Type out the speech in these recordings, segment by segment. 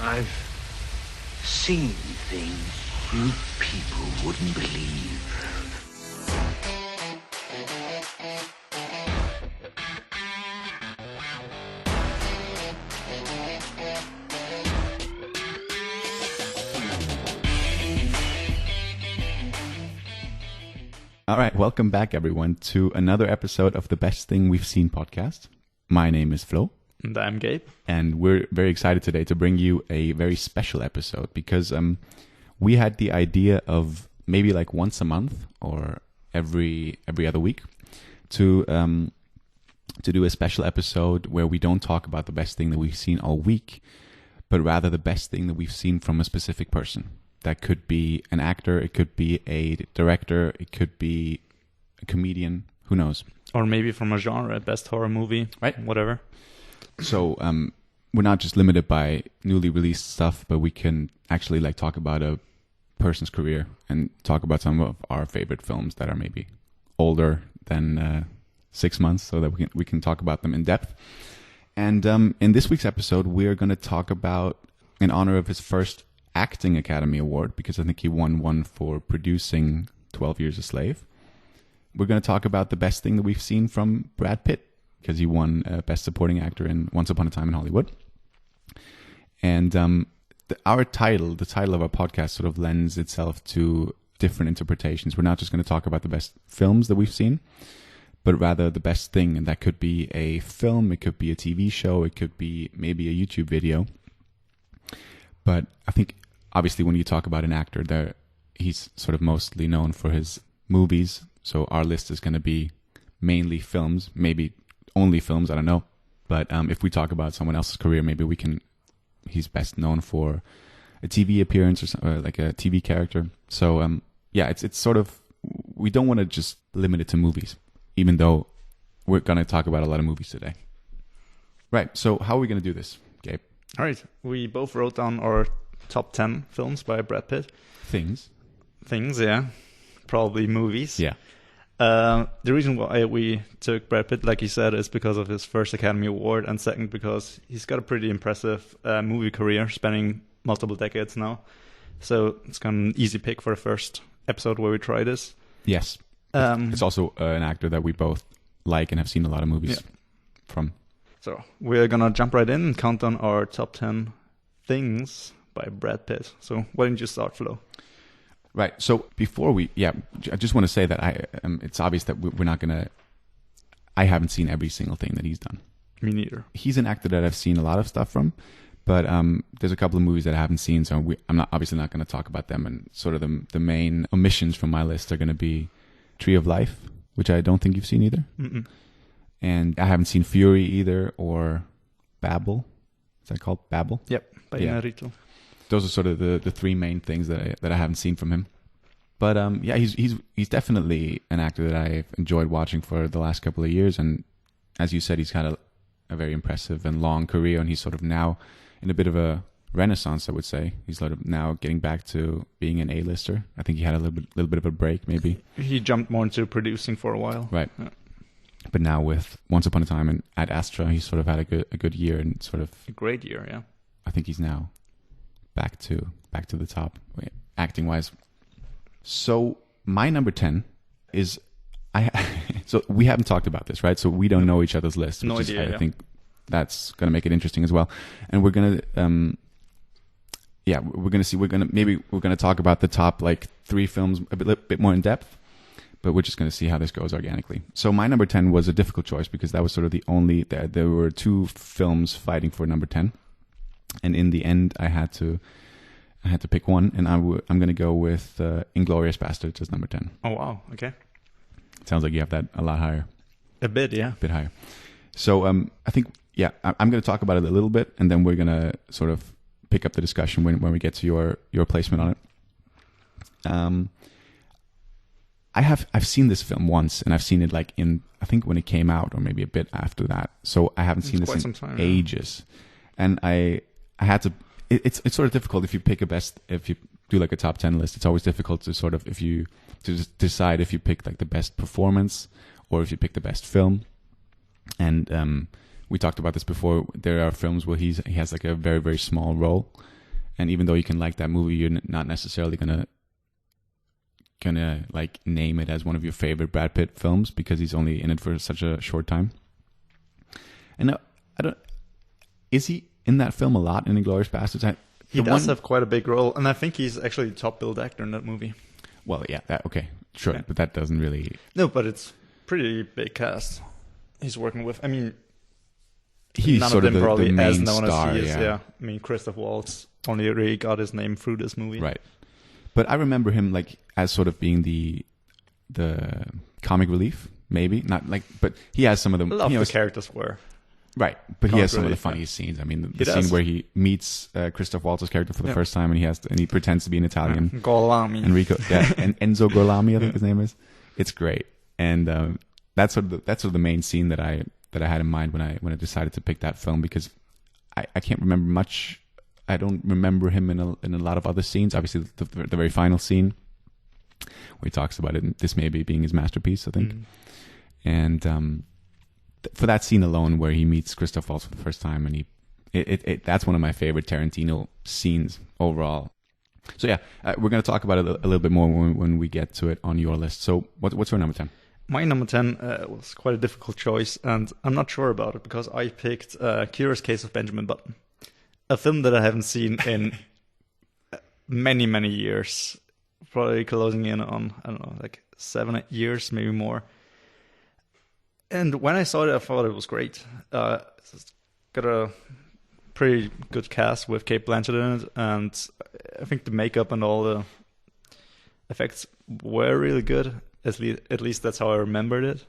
I've seen things you people wouldn't believe. All right, welcome back, everyone, to another episode of the Best Thing We've Seen podcast. My name is Flo. And I'm Gabe. And we're very excited today to bring you a very special episode because we had the idea of maybe like once a month or every other week to do a special episode where we don't talk about the best thing that we've seen all week, but rather the best thing that we've seen from a specific person. That could be an actor, it could be a director, it could be a comedian, who knows? Or maybe from a genre, best horror movie, right? Whatever. So we're not just limited by newly released stuff, but we can actually like talk about a person's career and talk about some of our favorite films that are maybe older than 6 months, so that we can talk about them in depth. And in this week's episode, we're going to talk about, in honor of his first Acting Academy Award, because I think he won one for producing 12 Years a Slave. We're going to talk about the best thing that we've seen from Brad Pitt, because he won Best Supporting Actor in Once Upon a Time in Hollywood. And the title of our podcast sort of lends itself to different interpretations. We're not just going to talk about the best films that we've seen, but rather the best thing. And that could be a film, it could be a TV show, it could be maybe a YouTube video. But I think, obviously, when you talk about an actor, he's sort of mostly known for his movies. So our list is going to be mainly films, maybe only films, I don't know. But if we talk about someone else's career, maybe he's best known for a TV appearance or like a TV character. So yeah, it's sort of, we don't want to just limit it to movies, even though we're going to talk about a lot of movies today. Right, so how are we going to do this, Gabe? All right, we both wrote down our top 10 films by Brad Pitt. Things, yeah. Probably movies. Yeah. The reason why we took Brad Pitt, like you said, is because of his first Academy Award, and second, because he's got a pretty impressive movie career, spanning multiple decades now. So it's kind of an easy pick for the first episode where we try this. Yes. It's also an actor that we both like and have seen a lot of movies from. So we're going to jump right in and count on our top 10 things by Brad Pitt. So why don't you start, Flo? Right. So before I just want to say that it's obvious that we're not going to, I haven't seen every single thing that he's done. Me neither. He's an actor that I've seen a lot of stuff from, but there's a couple of movies that I haven't seen, so I'm obviously not going to talk about them. And sort of the main omissions from my list are going to be Tree of Life, which I don't think you've seen either. Mm-mm. And I haven't seen Fury either, or Babel. Is that called Babel? Yep, by Inarritu. Those are sort of the three main things that I haven't seen from him. But he's definitely an actor that I've enjoyed watching for the last couple of years. And as you said, he's had a very impressive and long career, and he's sort of now in a bit of a renaissance, I would say. He's sort of now getting back to being an A-lister. I think he had a little bit of a break, maybe. He jumped more into producing for a while. Right. Yeah. But now with Once Upon a Time and Ad Astra, he's sort of had a good year, and sort of a great year, yeah. I think he's now back to the top, acting wise. So my number 10 is so we haven't talked about this, right? So we don't know each other's lists. No idea. I think that's going to make it interesting as well. And we're gonna we're gonna talk about the top like 3 films a bit more in depth. But we're just going to see how this goes organically. So my number 10 was a difficult choice because that was sort of the only... There were 2 films fighting for number 10. And in the end, I had to pick one. And I'm going to go with Inglourious Basterds as number 10. Oh, wow. Okay. Sounds like you have that a lot higher. A bit, yeah. A bit higher. So I think, I'm going to talk about it a little bit. And then we're going to sort of pick up the discussion when we get to your placement on it. I've seen this film once, and I've seen it like I think when it came out, or maybe a bit after that. So I haven't seen this in ages, and I had to. It's sort of difficult if you do like a top 10 list. It's always difficult to sort of decide if you pick like the best performance or if you pick the best film, and we talked about this before. There are films where he has like a very, very small role, and even though you can like that movie, you're not necessarily gonna like name it as one of your favorite Brad Pitt films because he's only in it for such a short time. And I don't. Is he in that film a lot in *Inglourious Basterds*? He does have quite a big role, and I think he's actually the top billed actor in that movie. Well, yeah, okay, sure, but that doesn't really. No, but it's pretty big cast he's working with. I mean, he's none sort of them of probably the as main known star. as he is. Yeah. I mean, Christoph Waltz only really got his name through this movie. Right. But I remember him like as sort of being the comic relief, maybe not like, but he has some of the. A lot of the characters were. Right, but he has some of the relief, funniest scenes. I mean, the He scene does. where he meets Christoph Waltz's character for the first time, and he pretends to be an Italian. Golami. Enrico, and Enzo Golami, I think his name is. It's great, and that's sort of the main scene that I had in mind when I decided to pick that film, because I can't remember much. I don't remember him in a lot of other scenes. Obviously, the very final scene where he talks about it, and this maybe being his masterpiece, I think, and. For that scene alone, where he meets Christoph Waltz for the first time, and that's one of my favorite Tarantino scenes overall. So yeah, we're going to talk about it a little bit more when we get to it on your list. So what's your number 10? My number 10 was quite a difficult choice, and I'm not sure about it because I picked Curious Case of Benjamin Button, a film that I haven't seen in many, many years, probably closing in on, I don't know, like 7-8 years, maybe more. And when I saw it, I thought it was great. It's got a pretty good cast with Cate Blanchett in it, and I think the makeup and all the effects were really good. At least that's how I remembered it.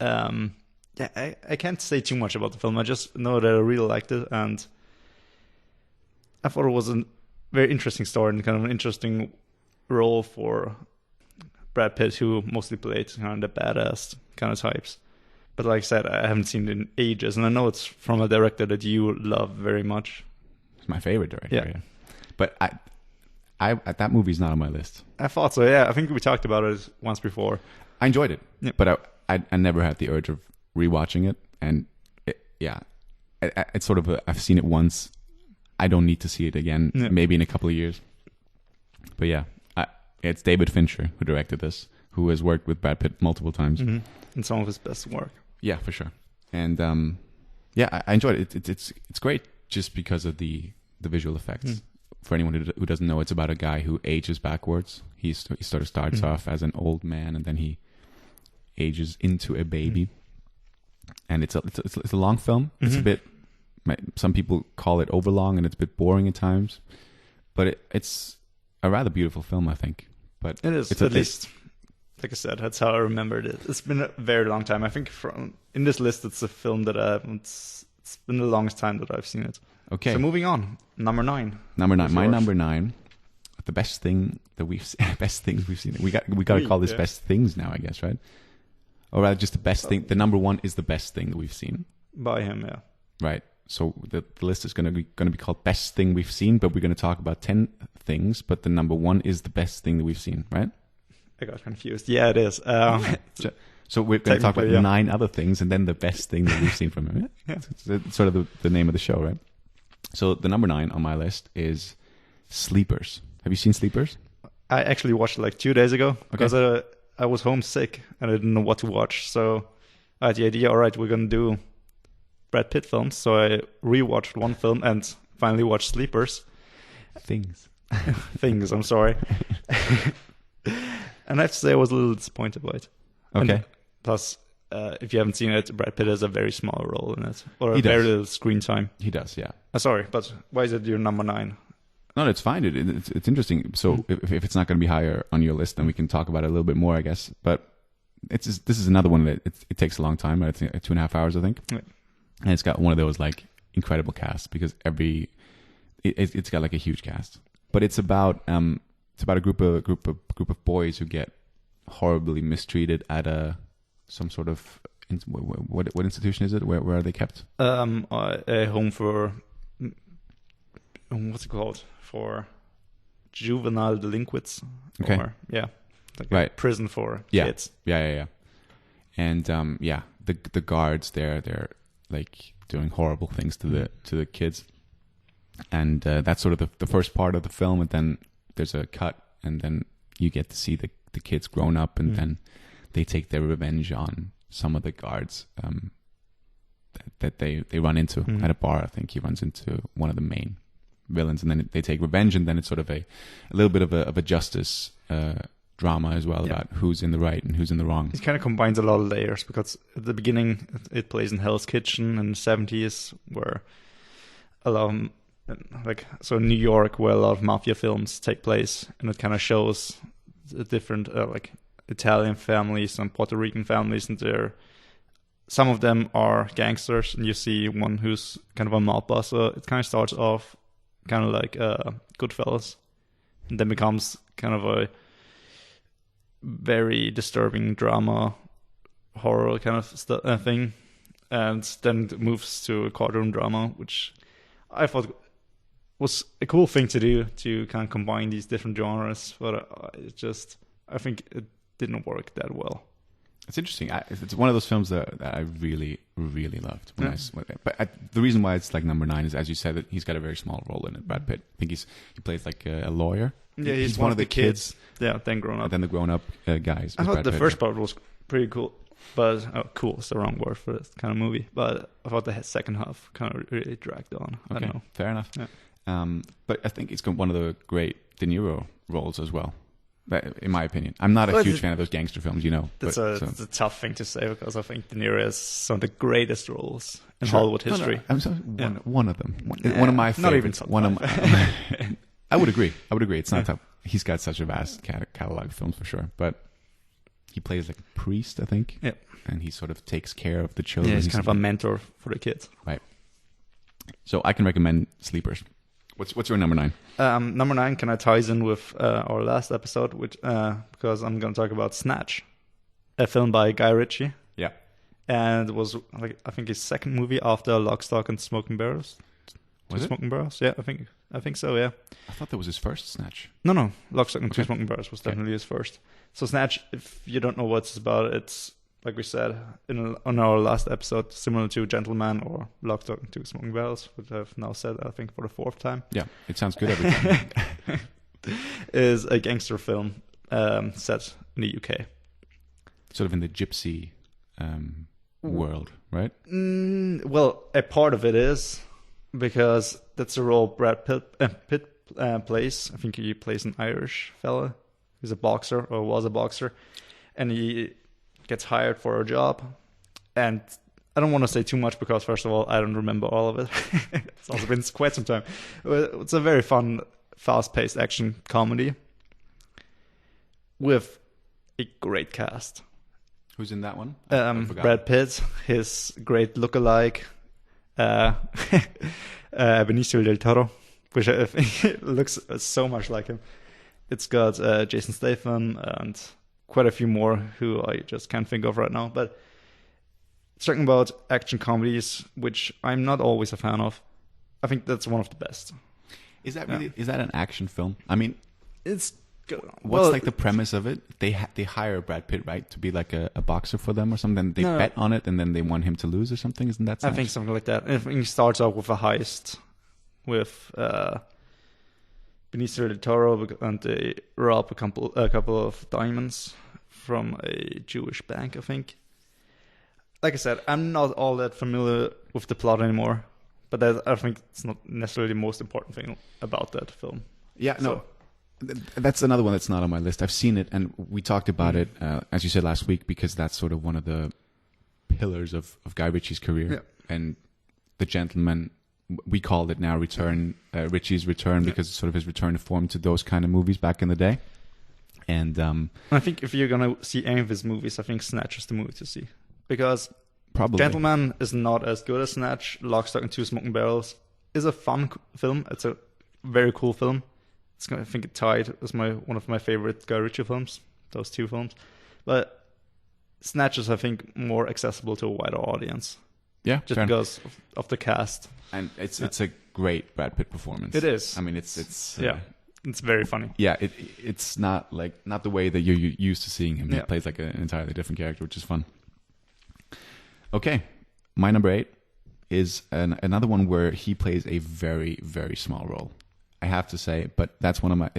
I can't say too much about the film. I just know that I really liked it, and I thought it was a very interesting story and kind of an interesting role for Brad Pitt, who mostly played kind of the badass kind of types. But like I said, I haven't seen it in ages, and I know it's from a director that you love very much. It's my favorite director. Yeah. But I that movie's not on my list. I thought so. Yeah, I think we talked about it once before. I enjoyed it, yeah. But I never had the urge of rewatching it, and it's sort of I've seen it once. I don't need to see it again. Yeah. Maybe in a couple of years. But yeah, it's David Fincher who directed this, who has worked with Brad Pitt multiple times. Mm-hmm. And some of his best work. Yeah, for sure. And I enjoyed it. It's great just because of the visual effects. For anyone who doesn't know, it's about a guy who ages backwards. He sort of starts off as an old man, and then he ages into a baby. And it's a long film. It's a bit. Some people call it overlong, and it's a bit boring at times. But it's a rather beautiful film, I think. But it is, at least. Like I said, that's how I remembered it. It's been a very long time. I think in this list, it's a film that it's been the longest time that I've seen it. Okay. So moving on, number 9. Number 9. My number 9. The best things we've seen. We got to call this best things now, I guess, right? Or rather, just the best thing. The number 1 is the best thing that we've seen by him. Yeah. Right. So the list is going to be called best thing we've seen, but we're going to talk about 10 things. But the number 1 is the best thing that we've seen, right? I got confused. Yeah, it is. So we're going to talk about 9 other things, and then the best thing that we've seen from him. Yeah? It's sort of the name of the show, right? So the number 9 on my list is Sleepers. Have you seen Sleepers? I actually watched it like 2 days ago because I was homesick and I didn't know what to watch. So I had the idea, all right, we're going to do Brad Pitt films. So I rewatched one film and finally watched Sleepers. Things, I'm sorry. And I have to say I was a little disappointed by it. Okay. And plus, if you haven't seen it, Brad Pitt has a very small role in it. Or He does. very little screen time. He does, yeah. Sorry, but why is it your number 9? No, it's fine. It's interesting. So if it's not going to be higher on your list, then we can talk about it a little bit more, I guess. But this is another one that it takes a long time. It's 2.5 hours, I think. Yeah. And it's got one of those like incredible casts because it's got like a huge cast. But it's about a group of boys who get horribly mistreated at some sort of what institution is it? Where are they kept? A home for what's it called? For juvenile delinquents. Okay. Or, yeah. Like Right. a prison for Yeah. kids. Yeah. And the guards they're like doing horrible things to the kids, and that's sort of the first part of the film, and then there's a cut, and then you get to see the kids grown up, and then they take their revenge on some of the guards that they run into at a bar. I think he runs into one of the main villains, and then they take revenge, and then it's sort of a little bit of a justice drama as well, about who's in the right and who's in the wrong. It kind of combines a lot of layers, because at the beginning it plays in Hell's Kitchen in the 70s, where a lot of, like, so New York, where a lot of mafia films take place, and it kind of shows the different like Italian families and Puerto Rican families, and some of them are gangsters, and you see one who's kind of a mob boss. So it kind of starts off kind of like Goodfellas, and then becomes kind of a very disturbing drama, horror kind of thing, and then it moves to a courtroom drama, which I thought was a cool thing to do, to kind of combine these different genres, but I think it didn't work that well. It's interesting. It's one of those films that I really, really loved. But the reason why it's like number 9 is, as you said, that he's got a very small role in it. Brad Pitt. I think he plays like a lawyer. Yeah, he's one of the kids. Yeah, then grown up. And then the grown up guys. I thought Brad the Pitt. first part was pretty cool, but cool is the wrong word for this kind of movie. But I thought the second half kind of really dragged on. I don't know. Fair enough. Yeah. But I think it's got one of the great De Niro roles as well, in my opinion. I'm not a huge fan of those gangster films, you know. It's a tough thing to say, because I think De Niro has some of the greatest roles in Hollywood history. No. I'm sorry, one of them. One of my favorites. Not even top five. I would agree. It's not top. He's got such a vast catalog of films for sure. But he plays like a priest, I think. Yeah. And he sort of takes care of the children. Yeah, he's kind of a mentor for the kids. Right. So I can recommend Sleepers. What's your number 9? Number 9 kind of ties in with our last episode, which because I'm going to talk about Snatch, a film by Guy Ritchie. Yeah. And it was, like, I think, his second movie after Lock, Stock, and Smoking Barrels. Was it? Smoking Barrels? Yeah, I think so, yeah. I thought that was his first Snatch. No. Lock, Stock, and Two Smoking Barrels was definitely his first. So Snatch, if you don't know what it's about, it's, like we said on our last episode, similar to Gentleman or Lock, Stock, and Two Smoking Barrels, which I've now said, I think, for the 4th time. Yeah, it sounds good every time. Is a gangster film set in the UK. Sort of in the gypsy world, right? Well, a part of it is, because that's the role Brad Pitt plays. I think he plays an Irish fella who's a boxer, or was a boxer, and he gets hired for a job. And I don't want to say too much, because first of all, I don't remember all of it. It's also been quite some time. It's a very fun, fast-paced action comedy with a great cast. Who's in that one? Brad Pitt, his great lookalike, Benicio del Toro, which I think looks so much like him. It's got Jason Statham and quite a few more who I just can't think of right now. But talking about action comedies, which I'm not always a fan of, I think that's one of the best. Is that really? Is that an action film? I mean, it's what's like the premise of it? They hire Brad Pitt, right, to be like a boxer for them or something. They bet on it, and then they want him to lose or something. Isn't that? I think something like that. I think it starts off with a heist with Benicio del Toro, and they rob a couple of diamonds from a Jewish bank, I think. Like I said, I'm not all that familiar with the plot anymore, but I think it's not necessarily the most important thing about that film. Yeah, no. That's another one that's not on my list. I've seen it, and we talked about it, as you said last week, because that's sort of one of the pillars of Guy Ritchie's career. Yeah. And The Gentleman, we called it now Ritchie's return, because it's sort of his return to form to those kind of movies back in the day. And I think if you're going to see any of his movies, I think Snatch is the movie to see. Because probably Gentleman is not as good as Snatch. Lock, Stock, and Two Smoking Barrels is a fun film. It's a very cool film. I think it tied as one of my favorite Guy Ritchie films, those two films. But Snatch is, I think, more accessible to a wider audience. Yeah, just because of the cast. And it's a great Brad Pitt performance. It is. I mean, it's it's very funny. Yeah, it's not the way that you're used to seeing him. He plays like an entirely different character, which is fun. Okay, my number 8 is another one where he plays a very, very small role. I have to say, but that's one of my...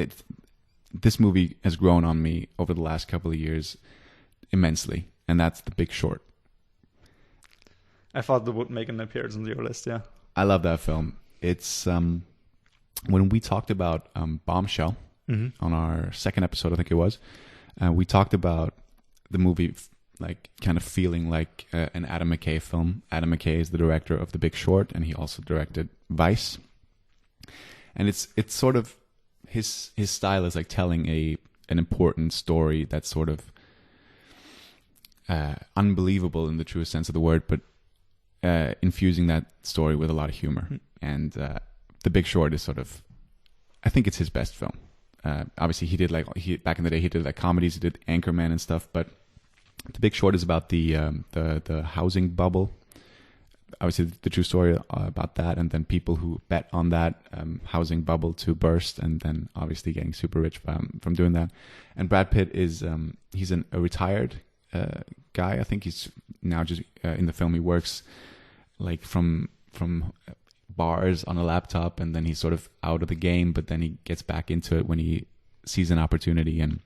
This movie has grown on me over the last couple of years immensely, and that's The Big Short. I thought that would make an appearance on your list, yeah. I love that film. It's when we talked about Bombshell on our second episode, I think it was, we talked about the movie like kind of feeling like an Adam McKay film. Adam McKay is the director of The Big Short, and he also directed Vice. And it's sort of his style is like telling an important story that's sort of unbelievable in the truest sense of the word, but infusing that story with a lot of humor. And The Big Short is sort of, I think it's his best film. Obviously, he did back in the day he did like comedies, he did Anchorman and stuff, but The Big Short is about the housing bubble. Obviously, the true story about that, and then people who bet on that housing bubble to burst, and then obviously getting super rich from doing that. And Brad Pitt is he's a retired guy. I think he's now just in the film he works like from bars on a laptop, and then he's sort of out of the game, but then he gets back into it when he sees an opportunity, and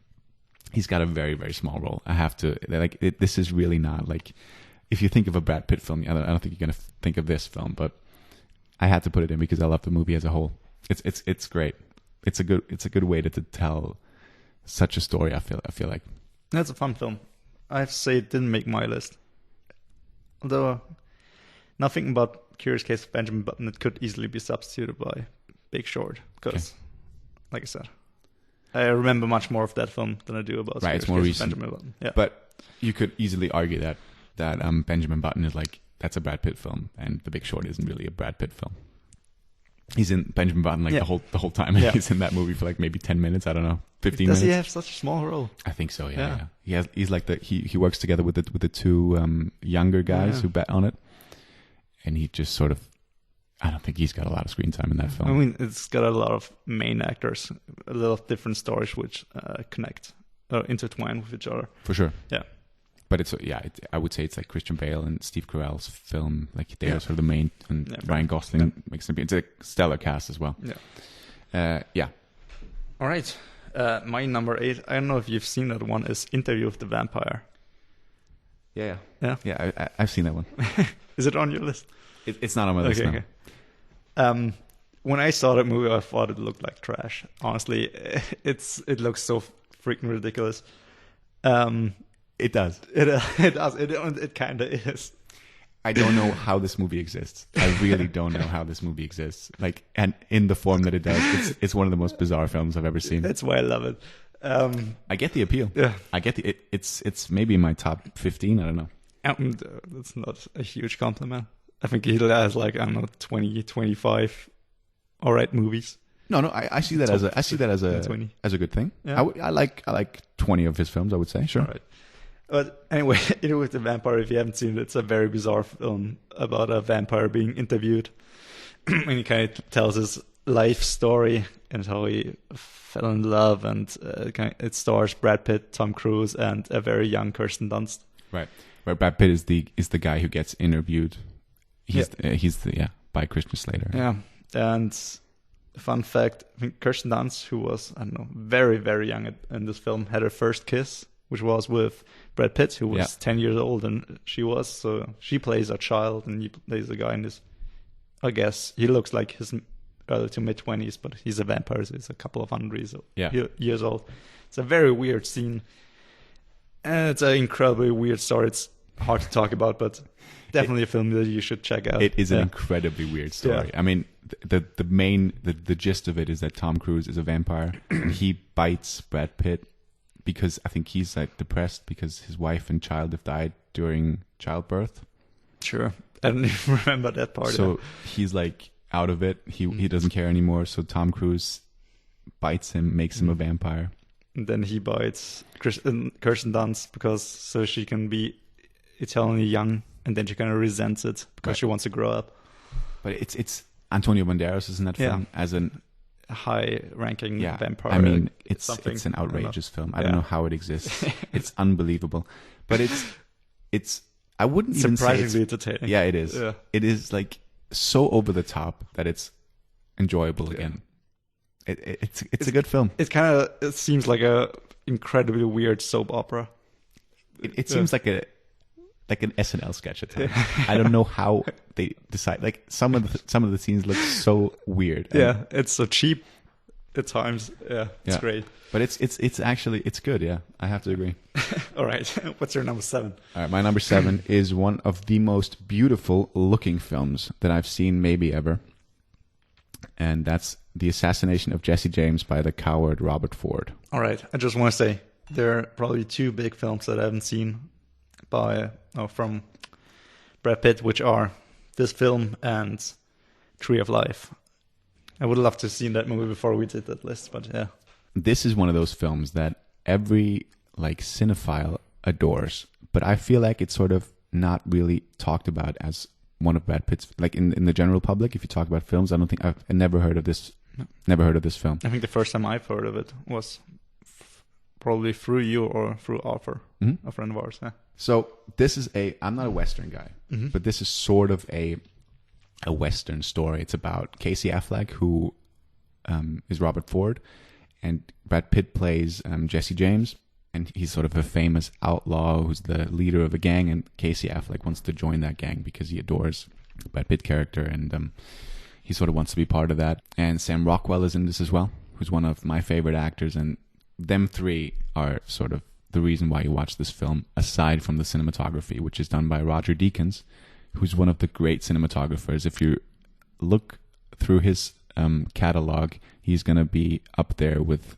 he's got a very, very small role. I have to this is really not like, if you think of a Brad Pitt film, I don't think you're gonna think of this film, but I had to put it in because I love the movie as a whole. It's great. It's a good way to tell such a story. I feel like That's a fun film. I have to say it didn't make my list. Although, now thinking about Curious Case of Benjamin Button, it could easily be substituted by Big Short. Because, like I said, I remember much more of that film than I do about right. Curious It's more Case recent. of Benjamin Button. Yeah. But you could easily argue that Benjamin Button is like, that's a Brad Pitt film, and The Big Short isn't really a Brad Pitt film. He's in Benjamin Button the whole time, and he's in that movie for like maybe 10 minutes. I don't know, 15 minutes. Does he have such a small role? I think so. Yeah. He's like he works together with the two younger guys who bet on it, and he just sort of, I don't think he's got a lot of screen time in that film. I mean, it's got a lot of main actors, a lot of different stories which connect, intertwine with each other. For sure. Yeah. But I would say it's like Christian Bale and Steve Carell's film. Like they are sort of the main, and Ryan Gosling makes it. It's a stellar cast as well. Yeah. All right. My number 8. I don't know if you've seen that one. Is Interview with the Vampire. Yeah. Yeah. I've seen that one. Is it on your list? It's not on my list. Okay. When I saw that movie, I thought it looked like trash. Honestly, it looks so freaking ridiculous. It does. It does. It kind of is. I don't know how this movie exists. I really don't know how this movie exists. Like, and in the form that it does, it's one of the most bizarre films I've ever seen. That's why I love it. I get the appeal. Yeah. I get it's maybe in my top 15. I don't know. That's not a huge compliment. I think he has like, I don't know, 20, 25 all right movies. No, I see that as a good thing. Yeah. I like 20 of his films, I would say. Sure. All right. But anyway, Interview with the Vampire, if you haven't seen it, it's a very bizarre film about a vampire being interviewed. And he kind of tells his life story and how he fell in love. And it stars Brad Pitt, Tom Cruise, and a very young Kirsten Dunst. Right. Where Brad Pitt is the guy who gets interviewed. He's by Christian Slater. Yeah. And fun fact, I think Kirsten Dunst, who was, I don't know, very, very young in this film, had her first kiss, which was with Brad Pitt, who was 10 years old, and so she plays a child, and he plays a guy in his, I guess, he looks like his early to mid-20s, but he's a vampire, so he's a couple of hundred years old. It's a very weird scene, and it's an incredibly weird story. It's hard to talk about, but definitely a film that you should check out. It is an incredibly weird story. Yeah. I mean, the gist of it is that Tom Cruise is a vampire, and he bites Brad Pitt because I think he's like depressed because his wife and child have died during childbirth. Sure. I don't even remember that part. So he's like out of it. He doesn't care anymore. So Tom Cruise bites him, makes him a vampire. And then he bites Kirsten Dunst so she can be eternally young, and then she kind of resents it because she wants to grow up. But it's Antonio Banderas is in that film as an high-ranking vampire. I mean, it's an outrageous film. I don't know how it exists. It's unbelievable, but it's I wouldn't even say surprisingly entertaining. Yeah, it is. Yeah. It is like so over the top that it's enjoyable again. It's a good film. It seems like a incredibly weird soap opera. It seems like an SNL sketch at times. I don't know how they decide. Like some of the scenes look so weird. Yeah, it's so cheap at times. Yeah, it's great. But it's actually good. Yeah, I have to agree. All right, what's your number 7? All right, my number 7 is one of the most beautiful looking films that I've seen maybe ever, and that's The Assassination of Jesse James by the coward Robert Ford. All right, I just want to say there are probably 2 big films that I haven't seen from Brad Pitt, which are this film and Tree of Life. I would love to have seen that movie before we did that list, but yeah. This is one of those films that every like cinephile adores, but I feel like it's sort of not really talked about as one of Brad Pitt's, like in the general public. If you talk about films, I don't think I've never heard of this. Never heard of this film. I think the first time I've heard of it was probably through you or through Arthur, a friend of ours. Yeah. So this is I'm not a Western guy, but this is sort of a Western story. It's about Casey Affleck, who is Robert Ford, and Brad Pitt plays Jesse James, and he's sort of a famous outlaw who's the leader of a gang, and Casey Affleck wants to join that gang because he adores the Brad Pitt character, and he sort of wants to be part of that. And Sam Rockwell is in this as well, who's one of my favorite actors, and them 3 are sort of the reason why you watch this film, aside from the cinematography, which is done by Roger Deakins, who's one of the great cinematographers. If you look through his catalog, he's gonna be up there with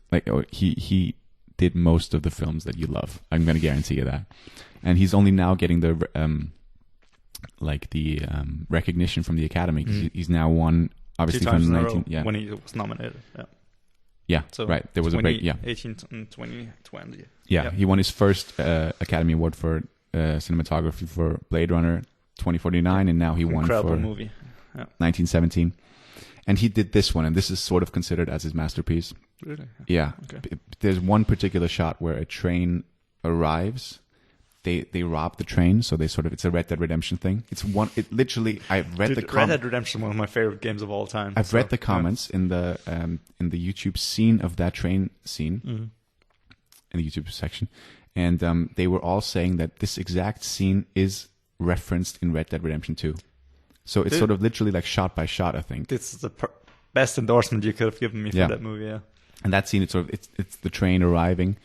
he did most of the films that you love. I'm gonna guarantee you that. And he's only now getting the recognition from the Academy. He's now won obviously from 19 when he was nominated. Yeah. Yeah, so right. There was a break. Yeah, 18 and 2020. Yeah, he won his first Academy Award for cinematography for Blade Runner 2049, and now he won for movie. Yeah. 1917. And he did this one, and this is sort of considered as his masterpiece. Really? Yeah. Okay. There's one particular shot where a train arrives. They rob the train, so it's a Red Dead Redemption thing. I've read the comments. Red Dead Redemption is one of my favorite games of all time. I've read the comments in the YouTube scene of that train scene, in the YouTube section, and they were all saying that this exact scene is referenced in Red Dead Redemption 2. So it's sort of literally like shot by shot, I think. This is the best endorsement you could have given me for that movie, yeah. And that scene, it's the train arriving,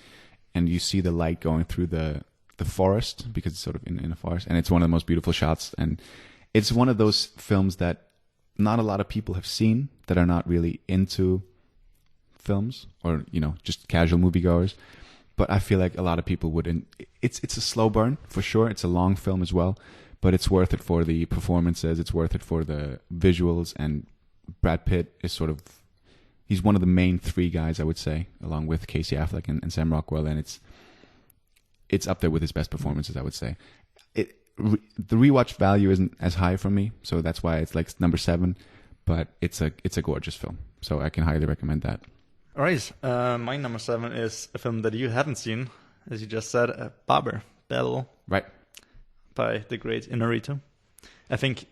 and you see the light going through the forest, because it's sort of in a forest, and it's one of the most beautiful shots. And it's one of those films that not a lot of people have seen, that are not really into films, or just casual moviegoers. But I feel like a lot of people would. It's a slow burn for sure. It's a long film as well, but it's worth it for the performances. It's worth it for the visuals. And Brad Pitt is he's one of the main 3 guys, I would say, along with Casey Affleck and Sam Rockwell, and it's up there with his best performances, I would say. The rewatch value isn't as high for me, so that's why it's like number 7. But it's a gorgeous film, so I can highly recommend that. All right, my number 7 is a film that you haven't seen, as you just said, Babel, right, by the great Inarritu. I think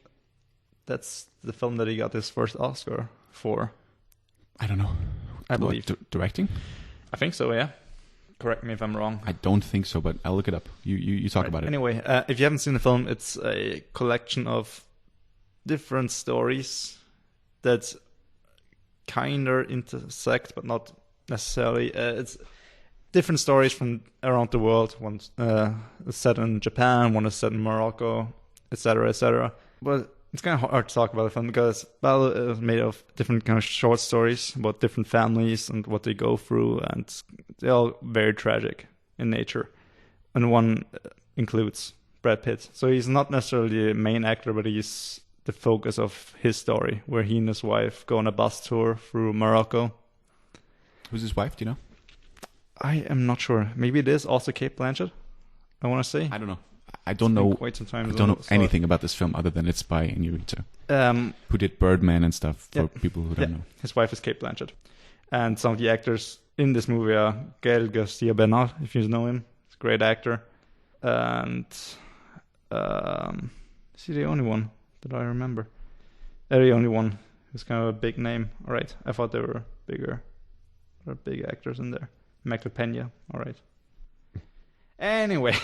that's the film that he got his first Oscar for. I don't know. I believe directing. I think so. Yeah. Correct me if I'm wrong. I don't think so, but I'll look it up. You talk about it. Anyway, if you haven't seen the film, it's a collection of different stories that kind of intersect, but not necessarily. It's different stories from around the world. One is set in Japan, one is set in Morocco, etc., etc. But it's kind of hard to talk about the film because Babel is made of different kind of short stories about different families and what they go through, and they're all very tragic in nature. And one includes Brad Pitt. So he's not necessarily the main actor, but he's the focus of his story, where he and his wife go on a bus tour through Morocco. Who's his wife? Do you know? I am not sure. Maybe it is also Cate Blanchett, I want to say. I don't know. I don't know. Quite some time. I don't know anything about this film other than it's by Inarritu, who did Birdman and stuff. For people who don't know, his wife is Cate Blanchett, and some of the actors in this movie are Gael Garcia Bernal, if you know him. He's a great actor, and Is he the only one that I remember? The only one who's kind of a big name. All right, I thought there were bigger, there were big actors in there. Michael Pena. All right. Anyway,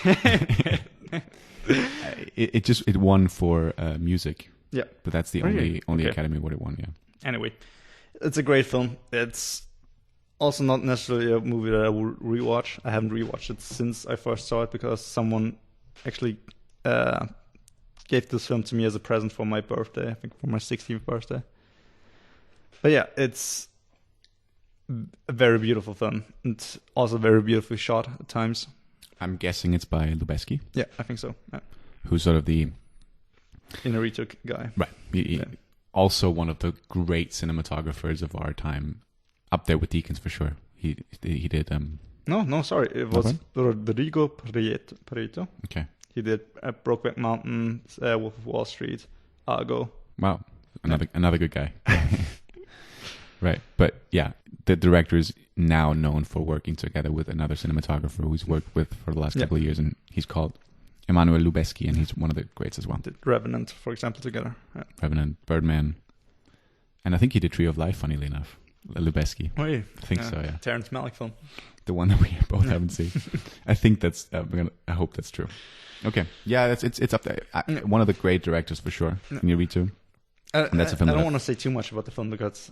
it won for music. Yeah, but that's the only Academy Award it won. Yeah. Anyway, it's a great film. It's also not necessarily a movie that I will rewatch. I haven't rewatched it since I first saw it because someone actually gave this film to me as a present for my birthday. I think for my 16th birthday. But yeah, it's a very beautiful film. It's also very beautifully shot at times. I'm guessing it's by Lubeski. Yeah, I think so. Yeah. Who's sort of the Inarritu guy. Right. He also one of the great cinematographers of our time. Up there with Deakins for sure. He did. No, sorry. It was Rodrigo Prieto. Okay. He did Brokeback Mountain, Wolf of Wall Street, Argo. Wow. Another good guy. Right. But yeah, the director is now known for working together with another cinematographer who's worked with for the last couple of years, and he's called Emanuel Lubezki, and he's one of the greats as well. Did Revenant, for example, together. Yeah. Revenant, Birdman, and I think he did Tree of Life, funnily enough. Lubezki. Oh, yeah. I think so, yeah. Terrence Malick film. The one that we both haven't seen. I think that's, I hope that's true. Okay. Yeah, it's up there. One of the great directors for sure. Inarritu. And that's a film I don't want to say too much about the film because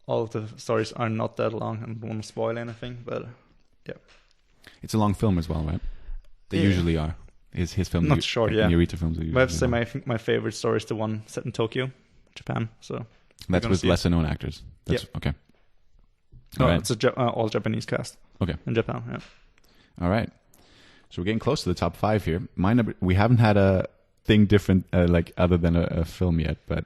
all of the stories are not that long and I don't want to spoil anything, but yeah. It's a long film as well, right? They usually are. His films. Not short, yeah. Inarritu films are usually I have to say I think my favorite story is the one set in Tokyo, Japan. So that's with lesser known actors. That's okay. All right. It's all Japanese cast. Okay. In Japan, yeah. All right. So we're getting close to the top 5 here. We haven't had a thing different, like other than a film yet, but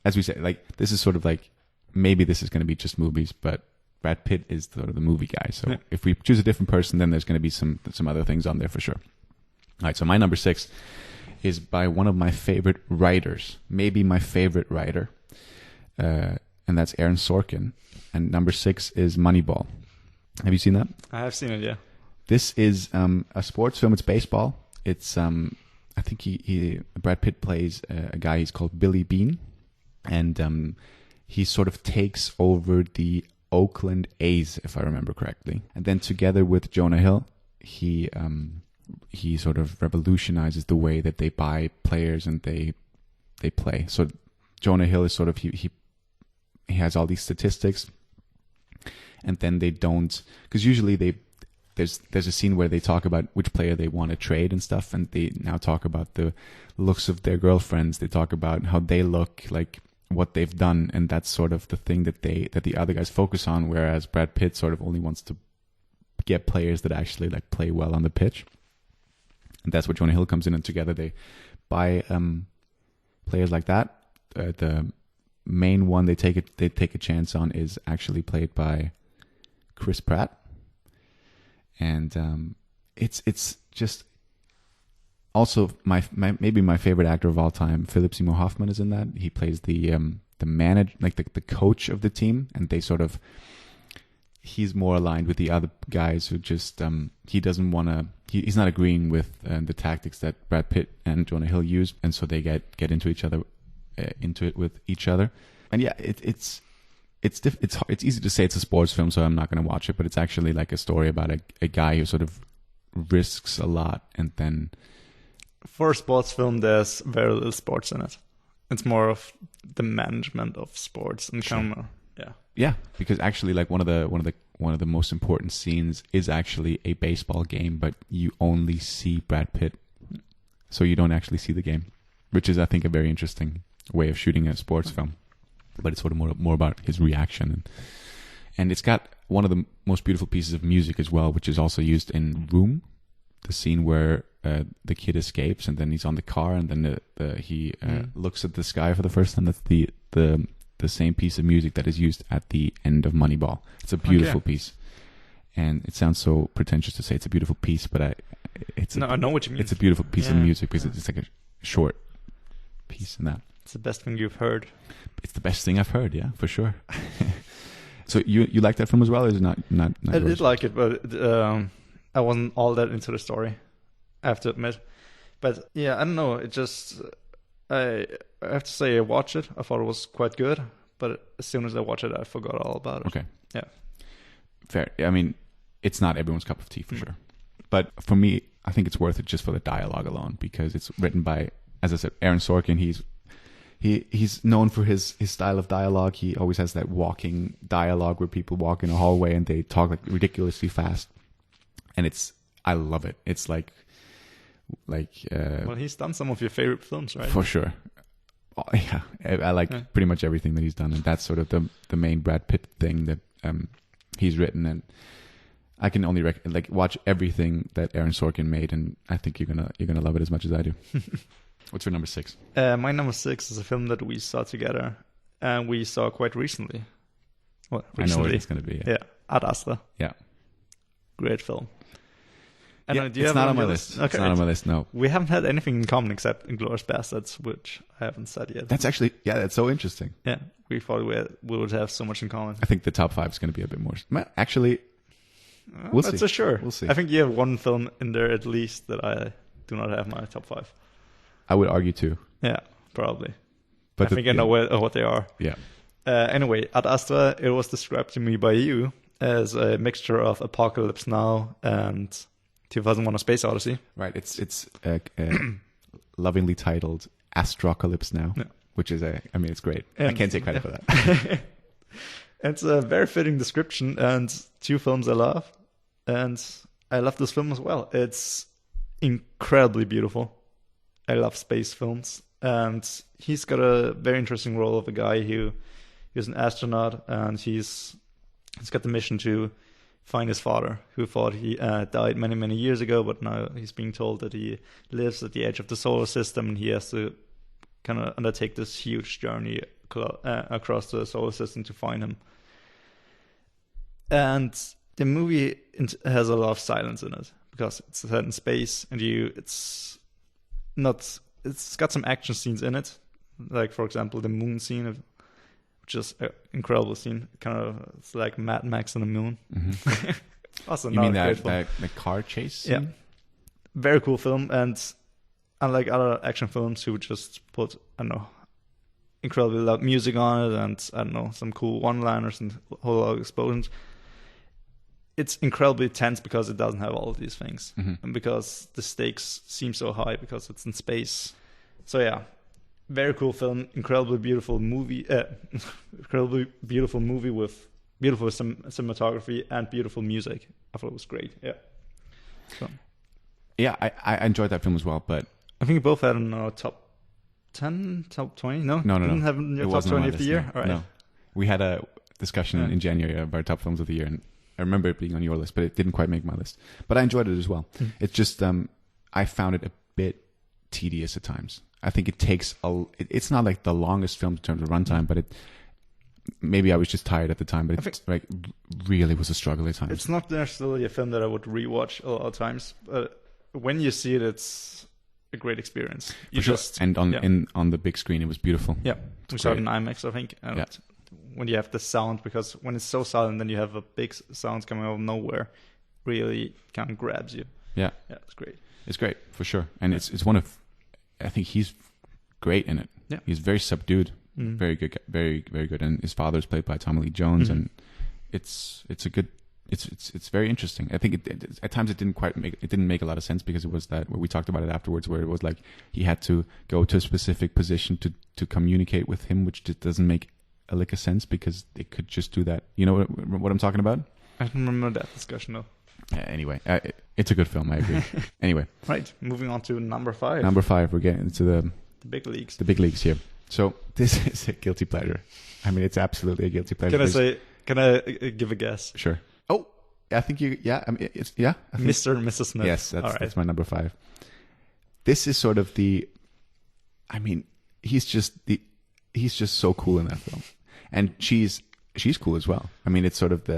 as we say, like this is sort of like maybe this is going to be just movies, but Brad Pitt is sort of the movie guy. So if we choose a different person, then there's going to be some other things on there for sure. All right. So my number 6 is by one of my favorite writers, maybe my favorite writer, and that's Aaron Sorkin. And number 6 is Moneyball. Have you seen that? I have seen it, yeah. This is a sports film. It's baseball. It's I think Brad Pitt plays a guy. He's called Billy Bean, and he sort of takes over the Oakland A's, if I remember correctly. And then together with Jonah Hill, he sort of revolutionizes the way that they buy players and they play. So Jonah Hill is sort of he has all these statistics, and then they don't, because usually there's a scene where they talk about which player they want to trade and stuff, and they now talk about the looks of their girlfriends. They talk about how they look, like what they've done, and that's sort of the thing that the other guys focus on, whereas Brad Pitt sort of only wants to get players that actually like play well on the pitch. And that's where Jonah Hill comes in, and together they buy players like that. The main one they take a chance on is actually played by Chris Pratt, and it's just also maybe my favorite actor of all time. Philip Seymour Hoffman is in that. He plays the manager, like the coach of the team, and they sort of, he's more aligned with the other guys who just he doesn't want to. He's not agreeing with the tactics that Brad Pitt and Jonah Hill use, and so they get into it with each other. And yeah, it's easy to say it's a sports film, so I'm not going to watch it, but it's actually like a story about a guy who sort of risks a lot, and then for a sports film, there's very little sports in it. It's more of the management of sports and camera. Yeah, because actually, like one of the most important scenes is actually a baseball game, but you only see Brad Pitt, so you don't actually see the game, which is, I think, a very interesting way of shooting a sports film. But it's sort of more about his reaction, and it's got one of the most beautiful pieces of music as well, which is also used in Room, the scene where the kid escapes and then he's on the car, and then he looks at the sky for the first time. That's the same piece of music that is used at the end of Moneyball. It's a beautiful piece, and it sounds so pretentious to say it's a beautiful piece, but I know what you mean. It's a beautiful piece of music because it's like a short piece in that. It's the best thing you've heard. It's the best thing I've heard, yeah, for sure. So you like that film as well, or is it not I did like it, but I wasn't all that into the story, I have to admit, But yeah, I don't know. It just I have to say I watched it. I thought it was quite good, but as soon as I watched it, I forgot all about it. Okay. Yeah. Fair. I mean, it's not everyone's cup of tea for sure. But for me, I think it's worth it just for the dialogue alone, because it's written by, as I said, Aaron Sorkin. He's known for his style of dialogue. He always has that walking dialogue where people walk in a hallway and they talk like ridiculously fast, and I love it. It's like well, he's done some of your favorite films, right? For sure. Oh, yeah, I like pretty much everything that he's done, and that's sort of the main Brad Pitt thing that he's written. And I can only watch everything that Aaron Sorkin made, and I think you're gonna love it as much as I do. What's your number 6? My number 6 is a film that we saw together, and we saw quite recently. Well, recently. I know what it's gonna be. Yeah, Ad Astra. Yeah, great film. It's not on my list. Okay. It's not on my list. No, we haven't had anything in common except Inglourious Basterds, which I haven't said yet. That's actually that's so interesting. Yeah, we thought we would have so much in common. I think the top 5 is going to be a bit more. Actually, we'll see. That's a sure. We'll see. I think you have one film in there at least that I do not have in my top 5. I would argue too. Yeah, probably. But I think I know what they are. Yeah. Anyway, Ad Astra, it was described to me by you as a mixture of Apocalypse Now and 2001: A Space Odyssey. Right. It's lovingly titled Astrocalypse Now, which is it's great. I can't take credit for that. It's a very fitting description, and 2 films I love, and I love this film as well. It's incredibly beautiful. I love space films, and he's got a very interesting role of a guy who's an astronaut, and he's got the mission to find his father, who thought he died many, many years ago, but now he's being told that he lives at the edge of the solar system, and he has to kind of undertake this huge journey across the solar system to find him. And the movie has a lot of silence in it, because it's set in space, and it's got some action scenes in it, like for example the moon scene, which is an incredible scene. It's like Mad Max on the moon. Mm-hmm. Also, you mean that car chase scene? Yeah, very cool film. And unlike other action films who just put incredibly loud music on it and some cool one-liners and a whole lot of explosions, it's incredibly tense because it doesn't have all of these things, and because the stakes seem so high because it's in space. So yeah, very cool film, incredibly beautiful movie, incredibly beautiful movie with beautiful cinematography and beautiful music. I thought it was great. Yeah. So. Yeah, I enjoyed that film as well, but I think we both had in our top 10, top 20. No, didn't have in your top 20 of the year. All right. No, we had a discussion in January of our top films of the year, and I remember it being on your list, but it didn't quite make my list. But I enjoyed it as well. It's just I found it a bit tedious at times. I think it takes it's not like the longest film in terms of runtime, but maybe I was just tired at the time. But it really was a struggle at times. It's not necessarily a film that I would rewatch a lot of times, but when you see it, it's a great experience. And on the big screen, it was beautiful. Yeah, we saw it in IMAX, I think. And when you have the sound, because when it's so silent, then you have a big sound coming out of nowhere, really kind of grabs you. Yeah, it's great. It's great for sure, and it's one of, I think he's great in it. Yeah, he's very subdued, very good, very very good, and his father is played by Tommy Lee Jones, and it's very interesting. I think at times it didn't make a lot of sense, because it was that we talked about it afterwards, where it was like he had to go to a specific position to communicate with him, which just doesn't make a lick of sense, because they could just do that. You know what I'm talking about? I don't remember that discussion though. Anyway, it's a good film. I agree. Anyway, right. Moving on to number 5. Number 5, we're getting into the big leagues. The big leagues here. So this is a guilty pleasure. I mean, it's absolutely a guilty pleasure. Can I give a guess? Sure. Oh, I think you. Yeah. I mean, it's yeah. Mr. and Mrs. Smith. Yes, that's my number 5. This is sort of the. I mean, he's just so cool in that film, and she's cool as well. I mean, it's sort of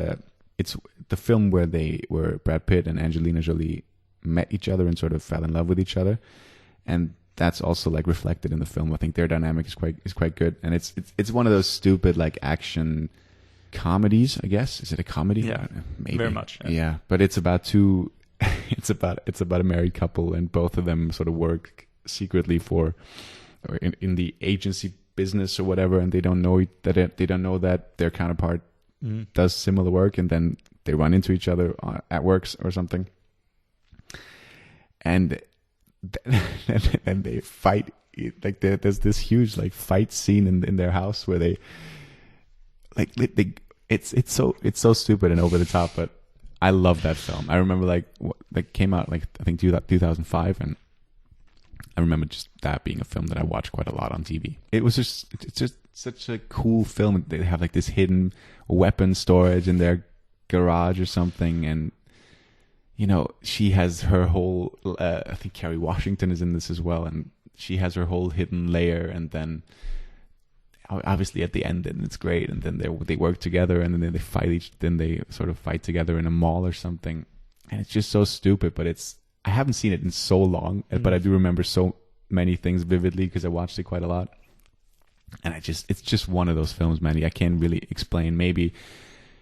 it's the film where Brad Pitt and Angelina Jolie met each other and sort of fell in love with each other, and that's also like reflected in the film. I think their dynamic is quite good, and it's one of those stupid like action comedies, I guess. Is it a comedy? Yeah, maybe. Very much. Yeah, but it's about two it's about a married couple, and both of them sort of work secretly for, or in the agency business or whatever, and they don't know that their counterpart does similar work, and then they run into each other at works or something, and then they fight. Like there's this huge like fight scene in their house where they it's so stupid and over the top, but I love that film. I remember like came out like I think 2005, and I remember just that being a film that I watched quite a lot on TV. It's just such a cool film. They have like this hidden weapon storage in their garage or something, and you know, she has her whole I think Kerry Washington is in this as well, and she has her whole hidden layer, and then obviously at the end, and it's great, and then they work together, and then they sort of fight together in a mall or something, and it's just so stupid, but I haven't seen it in so long, but I do remember so many things vividly because I watched it quite a lot, and it's just one of those films, man. I can't really explain. Maybe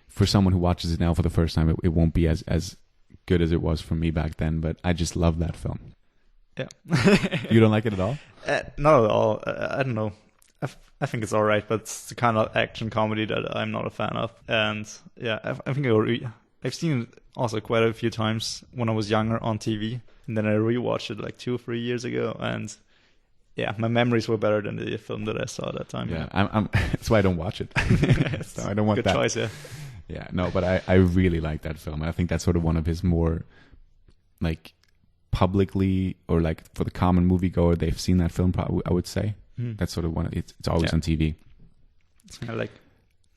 for someone who watches it now for the first time, it won't be as good as it was for me back then, but I just love that film. Yeah. You don't like it at all? Not at all. I don't know. I think it's all right, but it's the kind of action comedy that I'm not a fan of. And yeah, I think I've seen it also quite a few times when I was younger on TV, and then I rewatched it like 2 or 3 years ago, and yeah, my memories were better than the film that I saw at that time. Yeah, I'm that's why I don't watch it. So I don't want good that. Good choice, yeah. Yeah, no, but I really like that film. I think that's sort of one of his more like publicly, or like for the common moviegoer, they've seen that film. Probably, I would say that's sort of one. It's always on TV. It's kind of like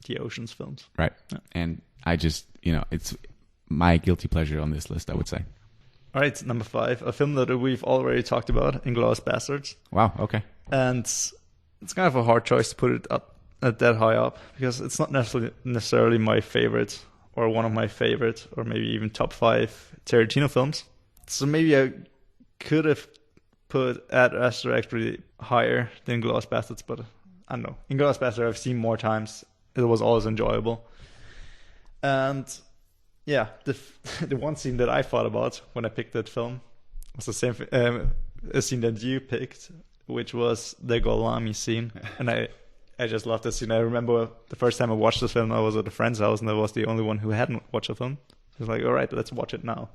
the Ocean's films, right? Yeah. And I just, you know, it's my guilty pleasure on this list, I would say. All right, number 5, a film that we've already talked about, Inglourious Basterds. Wow. Okay. And it's kind of a hard choice to put it up that high up, because it's not necessarily my favorite, or one of my favorite, or maybe even top 5 Tarantino films. So maybe I could have put Ad Astra actually higher than Inglourious Basterds, but I don't know. Inglourious Basterds I've seen more times. It was always enjoyable. And yeah, the one scene that I thought about when I picked that film was the same a scene that you picked, which was the Golami scene. And I just loved that scene. I remember the first time I watched this film, I was at a friend's house, and I was the only one who hadn't watched the film. So I was like, all right, let's watch it now.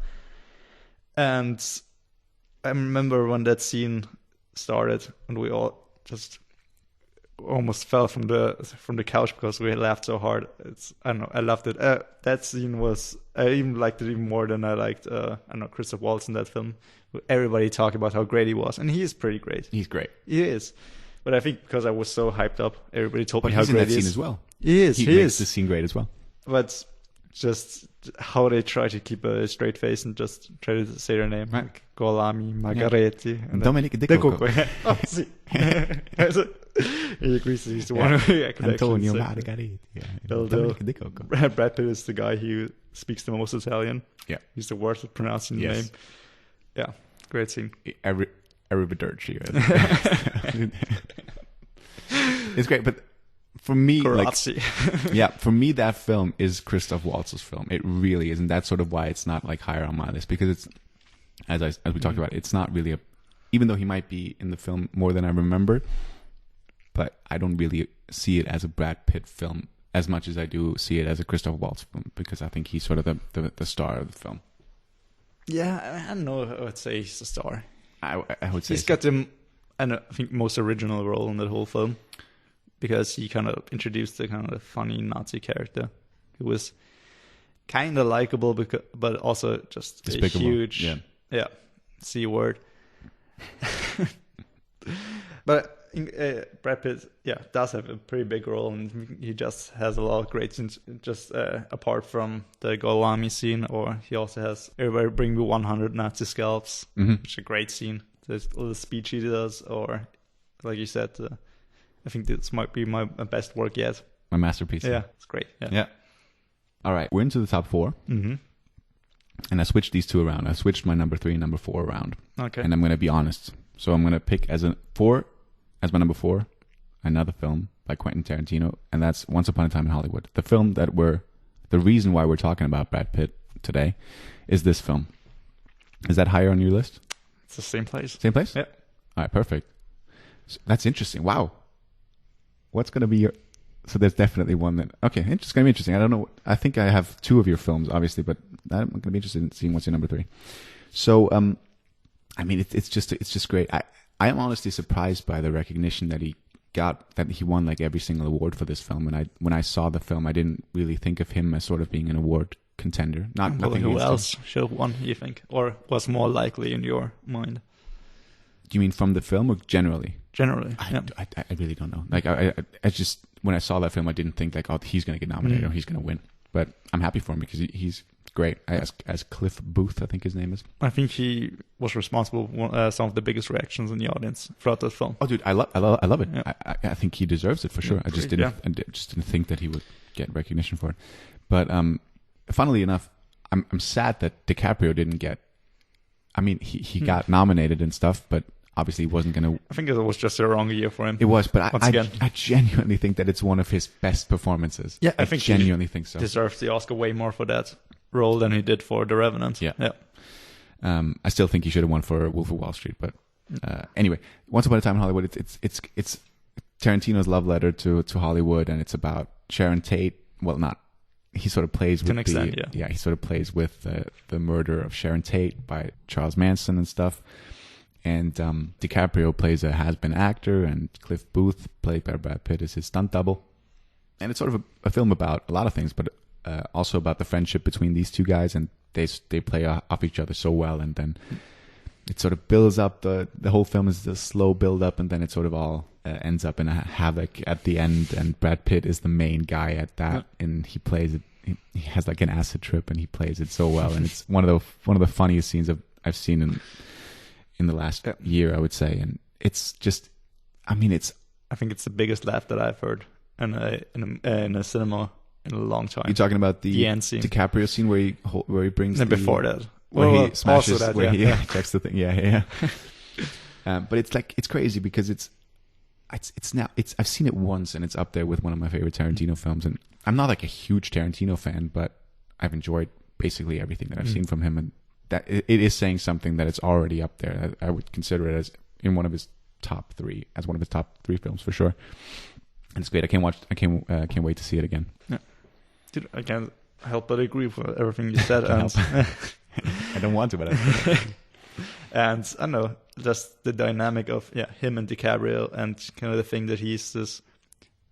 And I remember when that scene started, and we all just almost fell from the couch because we laughed so hard. I don't know, I loved it. That scene I even liked it even more than I liked I don't know, Christoph Waltz in that film. Everybody talked about how great he was, and he is pretty great. He's great. He is. But I think because I was so hyped up, everybody told me how great he is. But he's in that scene as well. He is. He makes the scene great as well. But just how they try to keep a straight face and just try to say their name, like Golami, Margaretti, and Dominic De Coco. Oh, see. He agrees. He's the one who Antonio Margaretti. Dominic De Coco. Brad Pitt is the guy who speaks the most Italian. Yeah, he's the worst at pronouncing the name. Yeah, great scene. Arrivederci. It's great, but for me, for me, that film is Christoph Waltz's film. It really is, and that's sort of why it's not like higher on my list, because it's, as we talked about, it's not really even though he might be in the film more than I remember, but I don't really see it as a Brad Pitt film as much as I do see it as a Christoph Waltz film, because I think he's sort of the star of the film. Yeah, I don't know if I would say he's the star. I would say he's got the, I think, most original role in that whole film, because he kind of introduced the kind of funny Nazi character who was kind of likable, but also just despicable. A huge C word. But Brad Pitt, does have a pretty big role, and he just has a lot of great scenes. Just apart from the Golami scene, or he also has "Everybody Bring Me 100 Nazi Scalps," which is a great scene. The little speech he does, or like you said, I think this might be my best work yet. My masterpiece. Yeah, it's great. Yeah. All right, we're into the top 4. Mm-hmm. And I switched these two around. I switched my number 3 and number 4 around. Okay. And I'm going to be honest. So I'm going to pick as my number 4, another film by Quentin Tarantino, and that's Once Upon a Time in Hollywood. The film the reason why we're talking about Brad Pitt today is this film. Is that higher on your list? It's the same place. Same place? Yeah. All right, perfect. So that's interesting. Wow. What's going to be your... So there's definitely one that... Okay, it's going to be interesting. I don't know. I think I have 2 of your films, obviously, but I'm going to be interested in seeing what's your number 3. So, I mean, it's just great. I am honestly surprised by the recognition that he got, that he won like every single award for this film. And when I saw the film, I didn't really think of him as sort of being an award contender. Nothing who else should have won, you think? Or was more likely in your mind? Do you mean from the film or generally? Generally, yeah. I really don't know. Like, I just, when I saw that film, I didn't think like, oh, he's going to get nominated or he's going to win. But I'm happy for him because he's great. As Cliff Booth, I think his name is. I think he was responsible for some of the biggest reactions in the audience throughout the film. Oh, dude, I love it. Yeah. I think he deserves it for sure. I just didn't think that he would get recognition for it. But funnily enough, I'm sad that DiCaprio didn't get. I mean, he got nominated and stuff, but obviously he wasn't going to. I think it was just a wrong year for him. It was, but I genuinely think that it's one of his best performances. Yeah, I think genuinely think so. Deserves the Oscar way more for that role than he did for The Revenant. Yeah. I still think he should have won for Wolf of Wall Street, but anyway, Once Upon a Time in Hollywood. It's Tarantino's love letter to Hollywood, and it's about Sharon Tate. Well, not. He sort of plays with he sort of plays with the murder of Sharon Tate by Charles Manson and stuff. And DiCaprio plays a has-been actor, and Cliff Booth, played by Brad Pitt, is his stunt double. And it's sort of a film about a lot of things, but also about the friendship between these two guys, and they play off each other so well. And then it sort of builds up. The whole film is a slow build-up, and then it sort of all ends up in a havoc at the end. And Brad Pitt is the main guy at that, and he plays it. He has like an acid trip, and he plays it so well. And it's one of the funniest scenes I've seen in the last year, I would say. And it's just, I mean, I think it's the biggest laugh that I've heard in a cinema in a long time. You're talking about the end scene. DiCaprio scene where he brings before that, where he smashes, that, where he checks the thing. Yeah. But it's crazy because it's I've seen it once, and it's up there with one of my favorite Tarantino films. And I'm not like a huge Tarantino fan, but I've enjoyed basically everything that I've seen from him, and that it is saying something that it's already up there. I would consider it as in one of his top 3 films for sure. And it's great. I can't wait to see it again. Yeah. Dude, I can't help but agree with everything you said. I don't want to, but and I don't know, just the dynamic of him and DiCaprio, and kind of the thing that he's this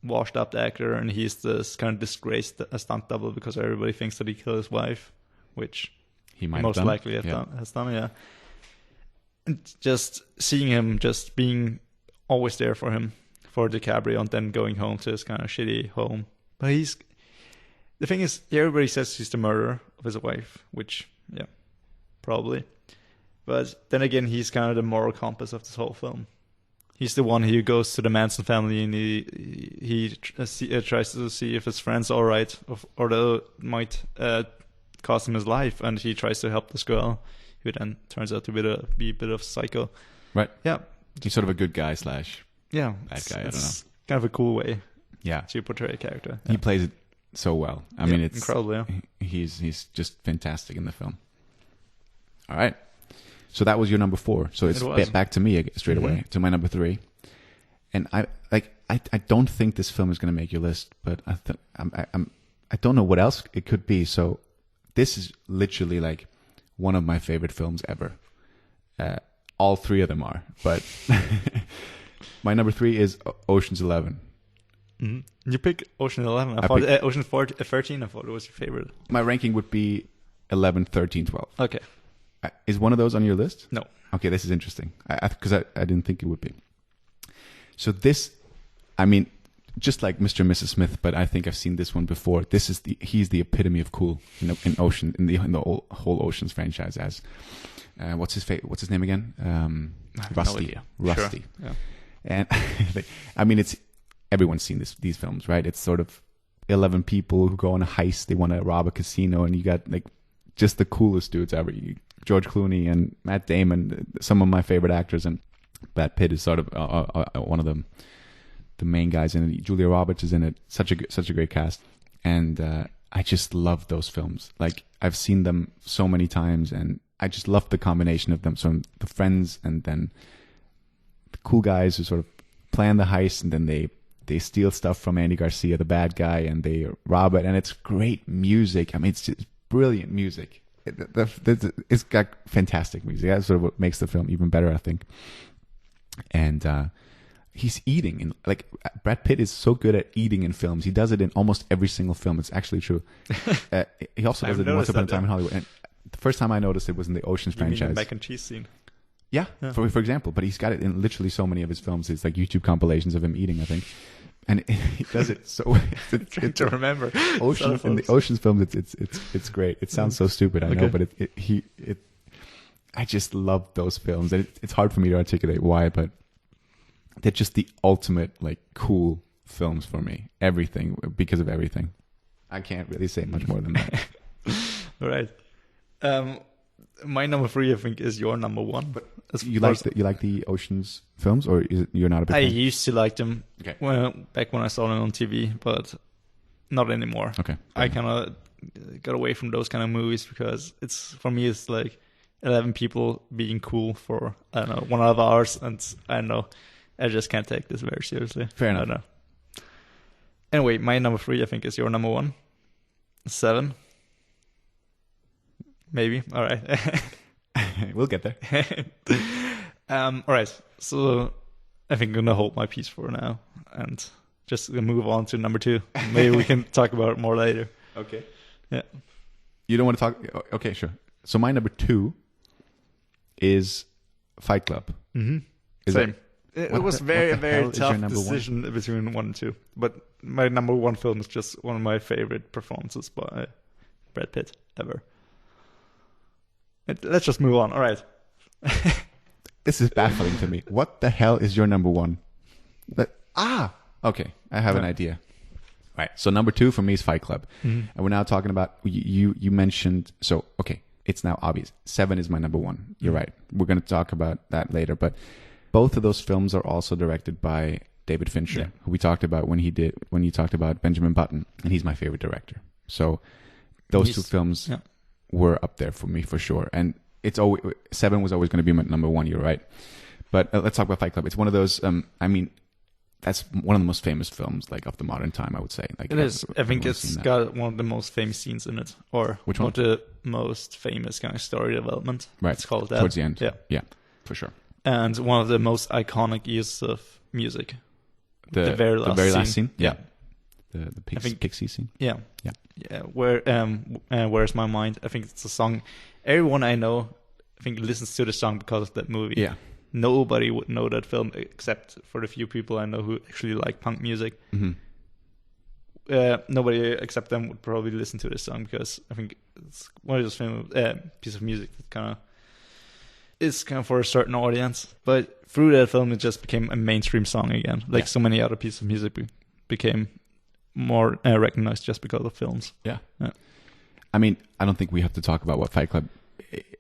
washed up actor and he's this kind of disgraced stunt double because everybody thinks that he killed his wife, which he might most likely has done. Yeah. And just seeing him just being always there for him, for DiCaprio, and then going home to his kind of shitty home. But the thing is, everybody says he's the murderer of his wife, which, probably. But then again, he's kind of the moral compass of this whole film. He's the one who goes to the Manson family, and he tries to see if his friend's all right, or they might cost him his life, and he tries to help this girl, who then turns out to be a bit of a psycho. Right. Yeah. He's sort of a good guy / bad guy. I don't know. Kind of a cool way. Yeah. To portray a character. He plays it so well. I mean, it's incredible. Yeah. He's just fantastic in the film. All right. So that was your number 4. So it's back to me straight away, to my number 3. And I don't think this film is going to make your list, but I don't know what else it could be. So this is literally like one of my favorite films ever. All 3 of them are, but my number 3 is Ocean's 11. Mm-hmm. You pick Ocean's 11. I thought Ocean's 13. I thought it was your favorite. My ranking would be 11, 13, 12. Okay. Is one of those on your list? No. Okay, this is interesting. Because I didn't think it would be. So this, I mean, just like Mr. and Mrs. Smith, but I think I've seen this one before. He's the epitome of cool in the whole Ocean's franchise. As what's his name again? Rusty. No Rusty. Sure. Yeah. And I mean, everyone's seen these films, right? It's sort of 11 people who go on a heist. They want to rob a casino, and you got like just the coolest dudes ever. George Clooney and Matt Damon, some of my favorite actors, and Brad Pitt is sort of one of the main guys in it. Julia Roberts is in it. Such a great cast, and I just love those films. Like, I've seen them so many times, and I just love the combination of them. So the friends and then the cool guys who sort of plan the heist, and then they steal stuff from Andy Garcia, the bad guy, and they rob it. And it's great music. I mean, it's just brilliant music. It's got fantastic music. That's sort of what makes the film even better, I think. And he's eating, and like Brad Pitt is so good at eating in films. He does it in almost every single film. It's actually true. He also does it in Once Upon a Time in Hollywood. And the first time I noticed it was in the Ocean's franchise. You mean the mac and cheese scene? Yeah. For example. But he's got it in literally so many of his films. It's like YouTube compilations of him eating, I think. And he does it so. It's to remember. In the Ocean's films, it's great. It sounds so stupid, I know, but I just love those films, and it's hard for me to articulate why, but they're just the ultimate like cool films for me. Everything, because of everything. I can't really say much more than that. All right. My number 3, I think, is your number 1. But you like the Ocean's films, or you're not a big fan? I used to like them. Okay. Well, back when I saw them on TV, but not anymore. Okay. I kind of got away from those kind of movies because for me it's like 11 people being cool for, I don't know, 1.5 hours, and I don't know, I just can't take this very seriously. Fair enough. I don't know. Anyway, my number 3, I think, is your number 1. 7. Maybe. All right. We'll get there. All right. So I think I'm going to hold my peace for now and just move on to number 2. Maybe we can talk about it more later. Okay. Yeah. You don't want to talk? Okay, sure. So my number 2 is Fight Club. Mm-hmm. Same. It was very tough decision between 1 and 2. But my number 1 film is just one of my favorite performances by Brad Pitt ever. Let's just move on. All right. This is baffling to me. What the hell is your number 1? Okay. I have an idea. Right. So number 2 for me is Fight Club. Mm-hmm. And we're now talking about, you mentioned, so, okay, it's now obvious. 7 is my number 1. You're right. We're going to talk about that later. But both of those films are also directed by David Fincher, who we talked about when you talked about Benjamin Button. And he's my favorite director. So those 2 films were up there for me for sure. And 7 was always going to be my number 1. You're right. But let's talk about Fight Club. It's one of those, I mean, that's one of the most famous films like of the modern time, I would say. Like, it is. I think it's got one of the most famous scenes in it, or which one? One of the most famous kind of story development. Right. It's called that. Towards the end. Yeah. Yeah, for sure. And one of the most iconic uses of music. The very last scene. Yeah. The Pixie scene. Yeah. Yeah. Yeah. Where's My Mind? I think it's a song everyone I know, I think, listens to the song because of that movie. Yeah. Nobody would know that film except for the few people I know who actually like punk music. Mm-hmm. Nobody except them would probably listen to this song because I think it's one of those piece of music that is kind of for a certain audience. But through that film, it just became a mainstream song again. Like so many other pieces of music became more recognized just because of films. Yeah. I mean, I don't think we have to talk about what Fight Club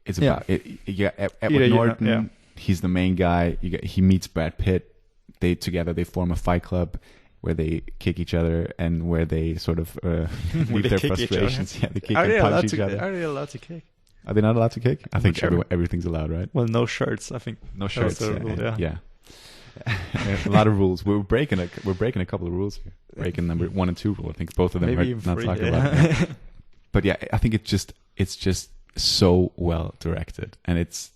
is about. Edward Norton. He's the main guy. He meets Brad Pitt. They form a fight club where they kick each other and where they sort of leave their frustrations. Yeah, they kick and punch each other. Are they allowed to kick? Are they not allowed to kick? I think everything's allowed, right? Well, no shirts. I think no shirts. Yeah. A lot of rules. We're breaking a couple of rules here. Breaking number 1 and 2 rule. I think both of them are not talking about it. But yeah, I think it's just so well directed, and it's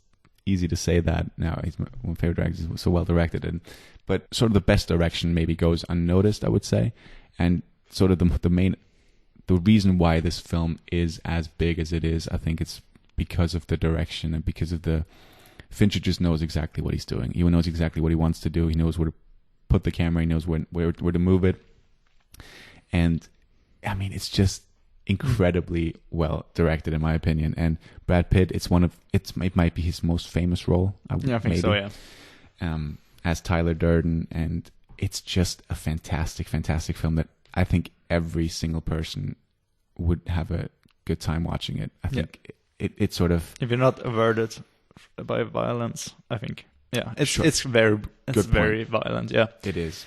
easy to say that now. He's one of my favorite directors. So well directed, but sort of the best direction maybe goes unnoticed, I would say. And sort of the reason why this film is as big as it is, I think it's because of the direction and because of Fincher just knows exactly what he's doing. He knows exactly what he wants to do. He knows where to put the camera. He knows where to move it. And I mean, it's just incredibly well directed, in my opinion. And Brad Pitt, it might be his most famous role. I think so. Yeah. As Tyler Durden, and it's just a fantastic, fantastic film that I think every single person would have a good time watching it. I think it sort of, if you're not averted by violence, I think it's very violent. Yeah, it is.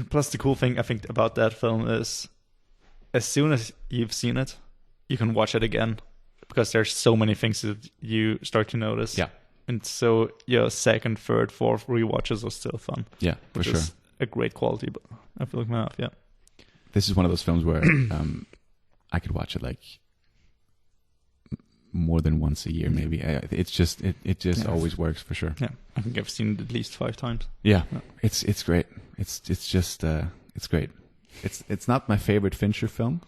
Plus, the cool thing I think about that film is, as soon as you've seen it, you can watch it again because there's so many things that you start to notice. Yeah. And so your second, third, fourth rewatches are still fun. Yeah, for which sure. is a great quality, but I feel like my yeah. This is one of those films where I could watch it like more than once a year, maybe. It's just it just always works for sure. Yeah, I think I've seen it at least 5 times. Yeah, it's great. It's just it's great. It's not my favorite Fincher film,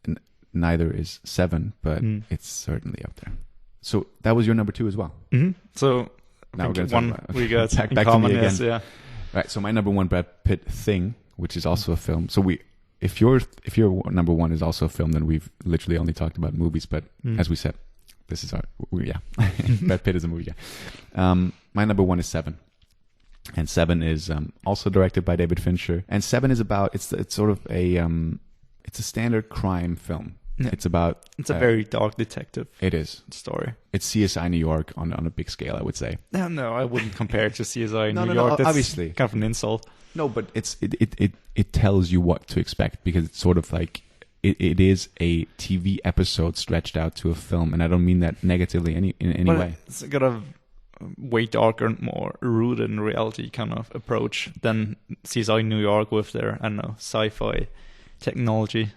and neither is Seven, but it's certainly up there. So that was your number 2 as well. Mm-hmm. So now we're going to one talk about we got back in to common. me again. Yes, yeah. Right. So my number 1, Brad Pitt, Thing, which is also a film. So if your number 1 is also a film, then we've literally only talked about movies. But as we said, this is Brad Pitt is a movie guy. My number 1 is Seven, and Seven is also directed by David Fincher. And Seven is about it's sort of a it's a standard crime film. Yeah. It's a very dark detective. It is story. It's CSI New York on a big scale, I would say. No, I wouldn't compare it to CSI New York. No, That's obviously kind of an insult. No, but it tells you what to expect, because it's sort of like it is a TV episode stretched out to a film, and I don't mean that negatively in any way. It's got a way darker and more rooted in reality kind of approach than CSI New York with their, I don't know, sci-fi technology.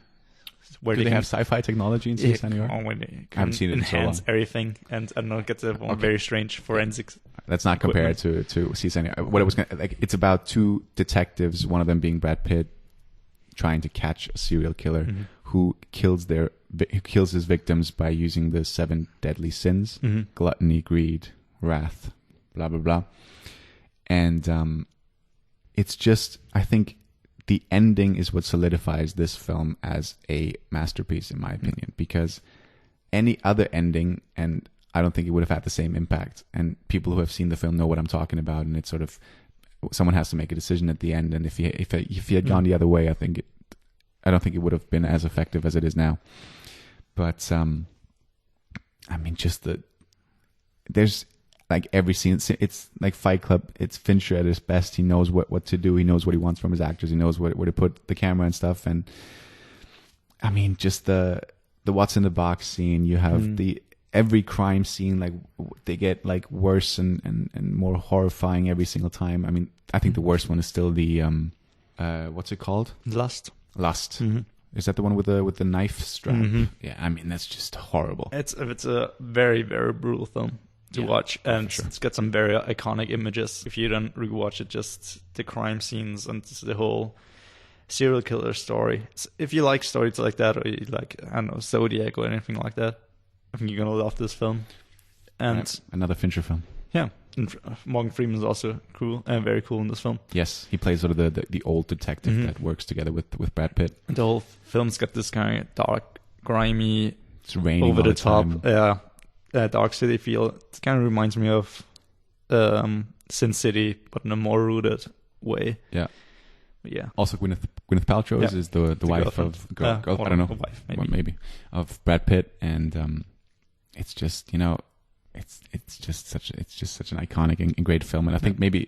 Where do they have sci-fi technology in CSI New York? I haven't seen it in so long. Everything, and I don't know, get the very strange forensics. Let's not compare it to CSI New York. What it was it's about 2 detectives, one of them being Brad Pitt, trying to catch a serial killer who kills his victims by using the 7 deadly sins: gluttony, greed, wrath, blah blah blah. And it's just, I think, the ending is what solidifies this film as a masterpiece, in my opinion, because any other ending, and I don't think it would have had the same impact. And people who have seen the film know what I'm talking about. And it's sort of, someone has to make a decision at the end. And if he had gone the other way, I don't think it would have been as effective as it is now. But I mean, there's like every scene, it's like Fight Club. It's Fincher at his best. He knows what to do. He knows what he wants from his actors. He knows where to put the camera and stuff. And I mean, just the what's in the box scene. You have every crime scene, like they get like worse and more horrifying every single time. I mean, I think the worst one is still the what's it called? Lust. Mm-hmm. Is that the one with the knife strap? Yeah, I mean, that's just horrible. It's a very, very brutal film to watch, and it's got some very iconic images. If you don't rewatch it, just the crime scenes and the whole serial killer story. If you like stories like that, or you like, I don't know, Zodiac or anything like that, I think you're gonna love this film. And another Fincher film. Yeah, and Morgan Freeman is also cool and very cool in this film. Yes, he plays sort of the old detective that works together with Brad Pitt. And the whole film's got this kind of dark, grimy, it's raining over the top, time. Dark City feel. It kind of reminds me of Sin City, but in a more rooted way. Yeah. But yeah. Also, Gwyneth Paltrow is the wife of I don't know, wife, maybe of Brad Pitt, and it's just, you know, it's just such an iconic and great film. And I think maybe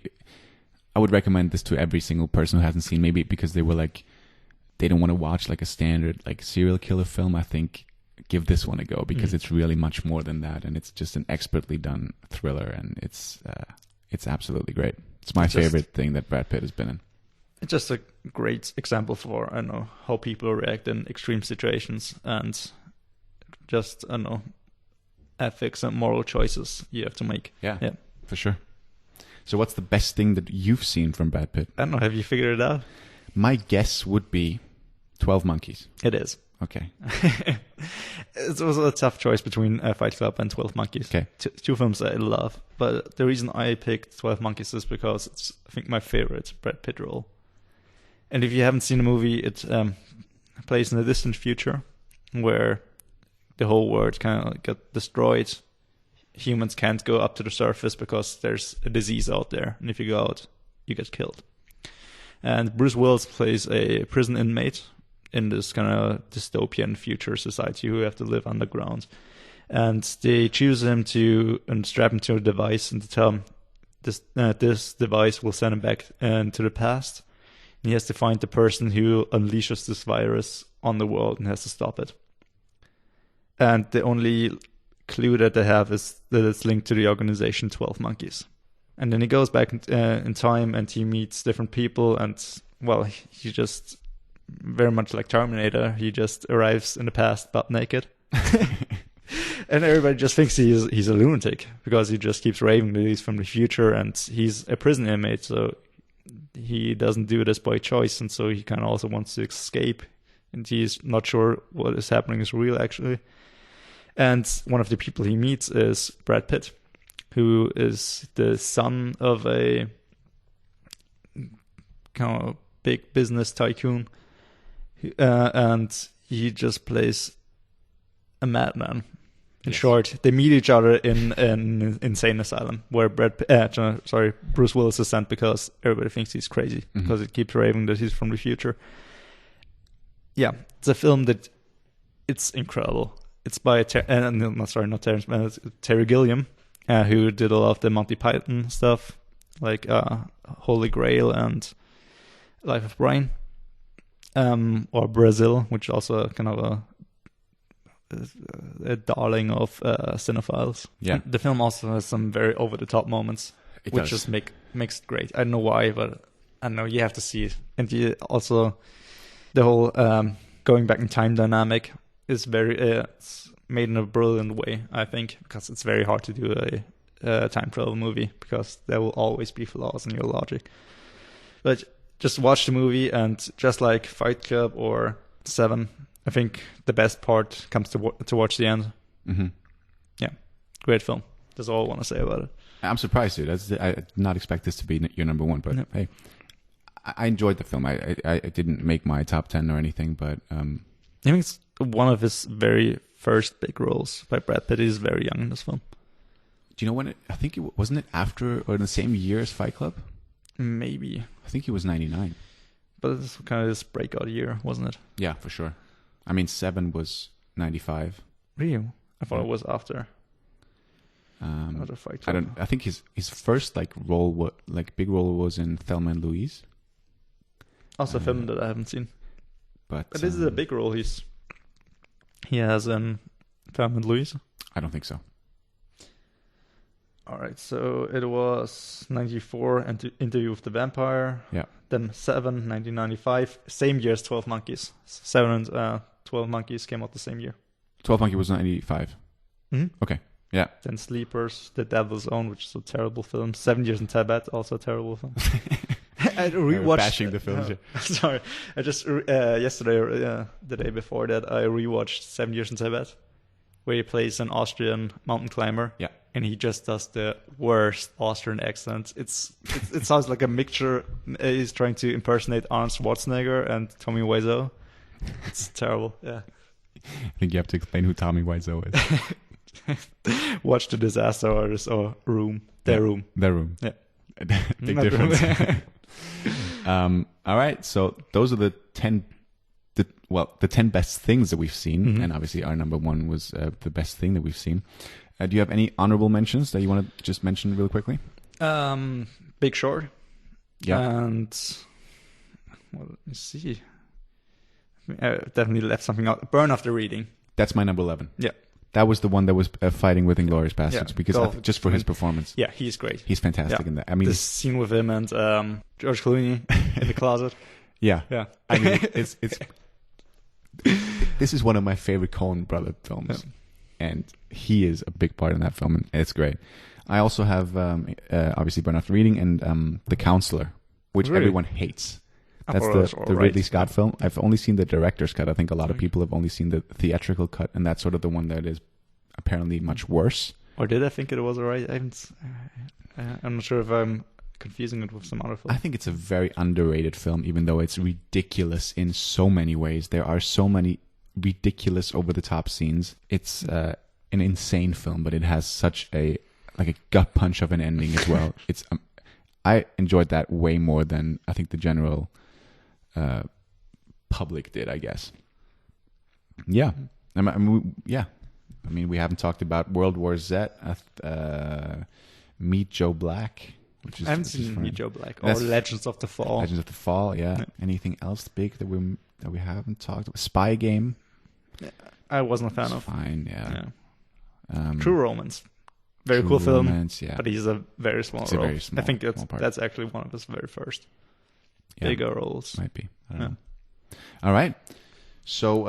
I would recommend this to every single person who hasn't seen, maybe because they were like, they don't want to watch like a standard like serial killer film. I think give this one a go, because it's really much more than that, and it's just an expertly done thriller, and it's absolutely great. It's my favorite thing that Brad Pitt has been in. It's just a great example for, I don't know, how people react in extreme situations, and just, I don't know, ethics and moral choices you have to make. Yeah, for sure. So what's the best thing that you've seen from Brad Pitt? I don't know, have you figured it out? My guess would be 12 Monkeys. It is. Okay. It was a tough choice between Fight Club and 12 Monkeys. Okay. Two films I love, but the reason I picked 12 Monkeys is because it's, I think, my favorite Brad Pitt role. And if you haven't seen the movie, it plays in a distant future where the whole world kind of got destroyed. Humans can't go up to the surface because there's a disease out there, and if you go out, you get killed. And Bruce Willis plays a prison inmate in this kind of dystopian future society who have to live underground. And they choose him and strap him to a device and to tell him this device will send him back into the past. And he has to find the person who unleashes this virus on the world and has to stop it. And the only clue that they have is that it's linked to the organization 12 Monkeys. And then he goes back in time and he meets different people, and well, he just very much like Terminator. He just arrives in the past butt naked. And everybody just thinks he's a lunatic because he just keeps raving that he's from the future, and he's a prison inmate, so he doesn't do this by choice, and so he kind of also wants to escape, and he's not sure what is happening is real actually. And one of the people he meets is Brad Pitt, who is the son of a kind of big business tycoon, and he just plays a madman. In short, they meet each other in an insane asylum where Bruce Willis is sent because everybody thinks he's crazy because it keeps raving that he's from the future. Yeah, it's a film that it's incredible. It's by Terry Gilliam, who did a lot of the Monty Python stuff, like Holy Grail and Life of Brian, or Brazil, which also kind of a darling of cinephiles. Yeah, the film also has some very over the top moments, which just makes it great. I don't know why, but I don't know, you have to see it. And also the whole going back in time dynamic is very it's made in a brilliant way, I think, because it's very hard to do a time travel movie because there will always be flaws in your logic. But just watch the movie, and just like Fight Club or Seven, I think the best part comes towards the end. Mm-hmm. Yeah, great film. That's all I want to say about it. I'm surprised, dude. I did not expect this to be your number one, but hey, I enjoyed the film. I didn't make my top 10 or anything, but I think it's one of his very first big roles by Brad Pitt. He's very young in this film. Do you know when I think it wasn't it after or in the same year as Fight Club? Maybe. I think he was 99. But it's kind of his breakout year, wasn't it? Yeah, for sure. I mean, Seven was 95. Really? I thought it was after. Fight Club. I think his first big role was in Thelma Louise. Also a film that I haven't seen. But this is a big role he has in Thelma Louise. I don't think so. All right, so it was 94, Interview with the Vampire. Yeah. Then 7, 1995, same year as 12 Monkeys. 7 and 12 Monkeys came out the same year. 12 Monkeys was 95. Mm-hmm. Okay, yeah. Then Sleepers, The Devil's Own, which is a terrible film. 7 Years in Tibet, also a terrible film. I rewatched. Bashing the films. Sorry, I just yesterday, the day before that, I rewatched 7 Years in Tibet, where he plays an Austrian mountain climber. Yeah. And he just does the worst Austrian accent. It sounds like a mixture. He's trying to impersonate Arnold Schwarzenegger and Tommy Wiseau. It's terrible. Yeah. I think you have to explain who Tommy Wiseau is. Watch The Disaster Artist or Room. Their Room. Their Room. Yeah. Big difference. All right. So those are the 10 best things that we've seen, and obviously our number one was the best thing that we've seen. Do you have any honorable mentions that you want to just mention real quickly? Big Short. Yeah. And well, let me see. I definitely left something out. Burn After Reading. That's my number 11. Yeah. That was the one that was fighting with Inglourious Bastards because just for his performance. Yeah, he's great. He's fantastic in that. I mean, the scene with him and George Clooney in the closet. Yeah. Yeah. I mean, it's this is one of my favorite Coen brother films. Yeah. And he is a big part in that film, and it's great. I also have, obviously, Burn After Reading and The Counselor, which everyone hates. That's the Ridley Scott film. I've only seen the director's cut. I think a lot of people have only seen the theatrical cut, and that's sort of the one that is apparently much worse. Or did I think it was alright? I'm not sure if I'm confusing it with some other film. I think it's a very underrated film, even though it's ridiculous in so many ways. There are so many ridiculous over-the-top scenes. It's an insane film, but it has such a gut punch of an ending as well. It's I enjoyed that way more than I think the general public did, I guess. Yeah. I mean, we haven't talked about World War Z, Meet Joe Black. I haven't seen Meet Joe Black or Legends of the Fall. Legends of the Fall, yeah. Anything else big that we haven't talked about? Spy Game. I wasn't a fan of. Fine, yeah. True Romance. Very True cool film, Romance, yeah. but he's a very small It's a role. very small- I think small part. that's actually one of his very first Yeah. bigger roles. Might be. I don't Yeah. know. All right. So,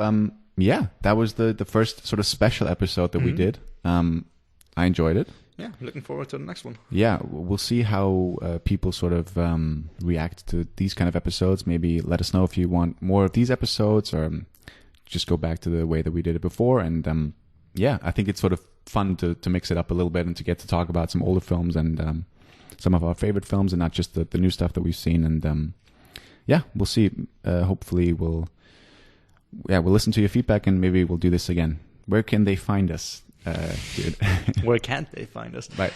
yeah, that was the first sort of special episode that we did. I enjoyed it. Yeah, looking forward to the next one. Yeah, we'll see how people sort of react to these kind of episodes. Maybe let us know if you want more of these episodes, or just go back to the way that we did it before. And yeah, I think it's sort of fun to mix it up a little bit and to get to talk about some older films and some of our favorite films, and not just the new stuff that we've seen. And yeah, we'll see. Hopefully we'll listen to your feedback, and maybe we'll do this again. Where can they find us, dude? Where can't they find us? Right.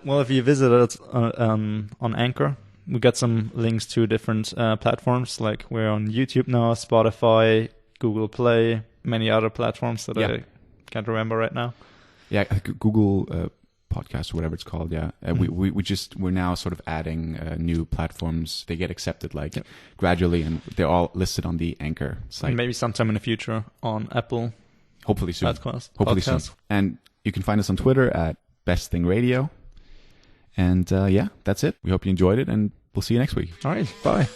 Well, if you visit us on Anchor, we got some links to different platforms. Like we're on YouTube now, Spotify, Google Play, many other platforms that I can't remember right now. Yeah, Google Podcast or whatever it's called. Yeah, we're now sort of adding new platforms. They get accepted gradually, and they're all listed on the Anchor site. And maybe sometime in the future on Apple. Hopefully soon. Hopefully soon. And you can find us on Twitter at Best Thing Radio. And yeah, that's it. We hope you enjoyed it, and we'll see you next week. All right, bye.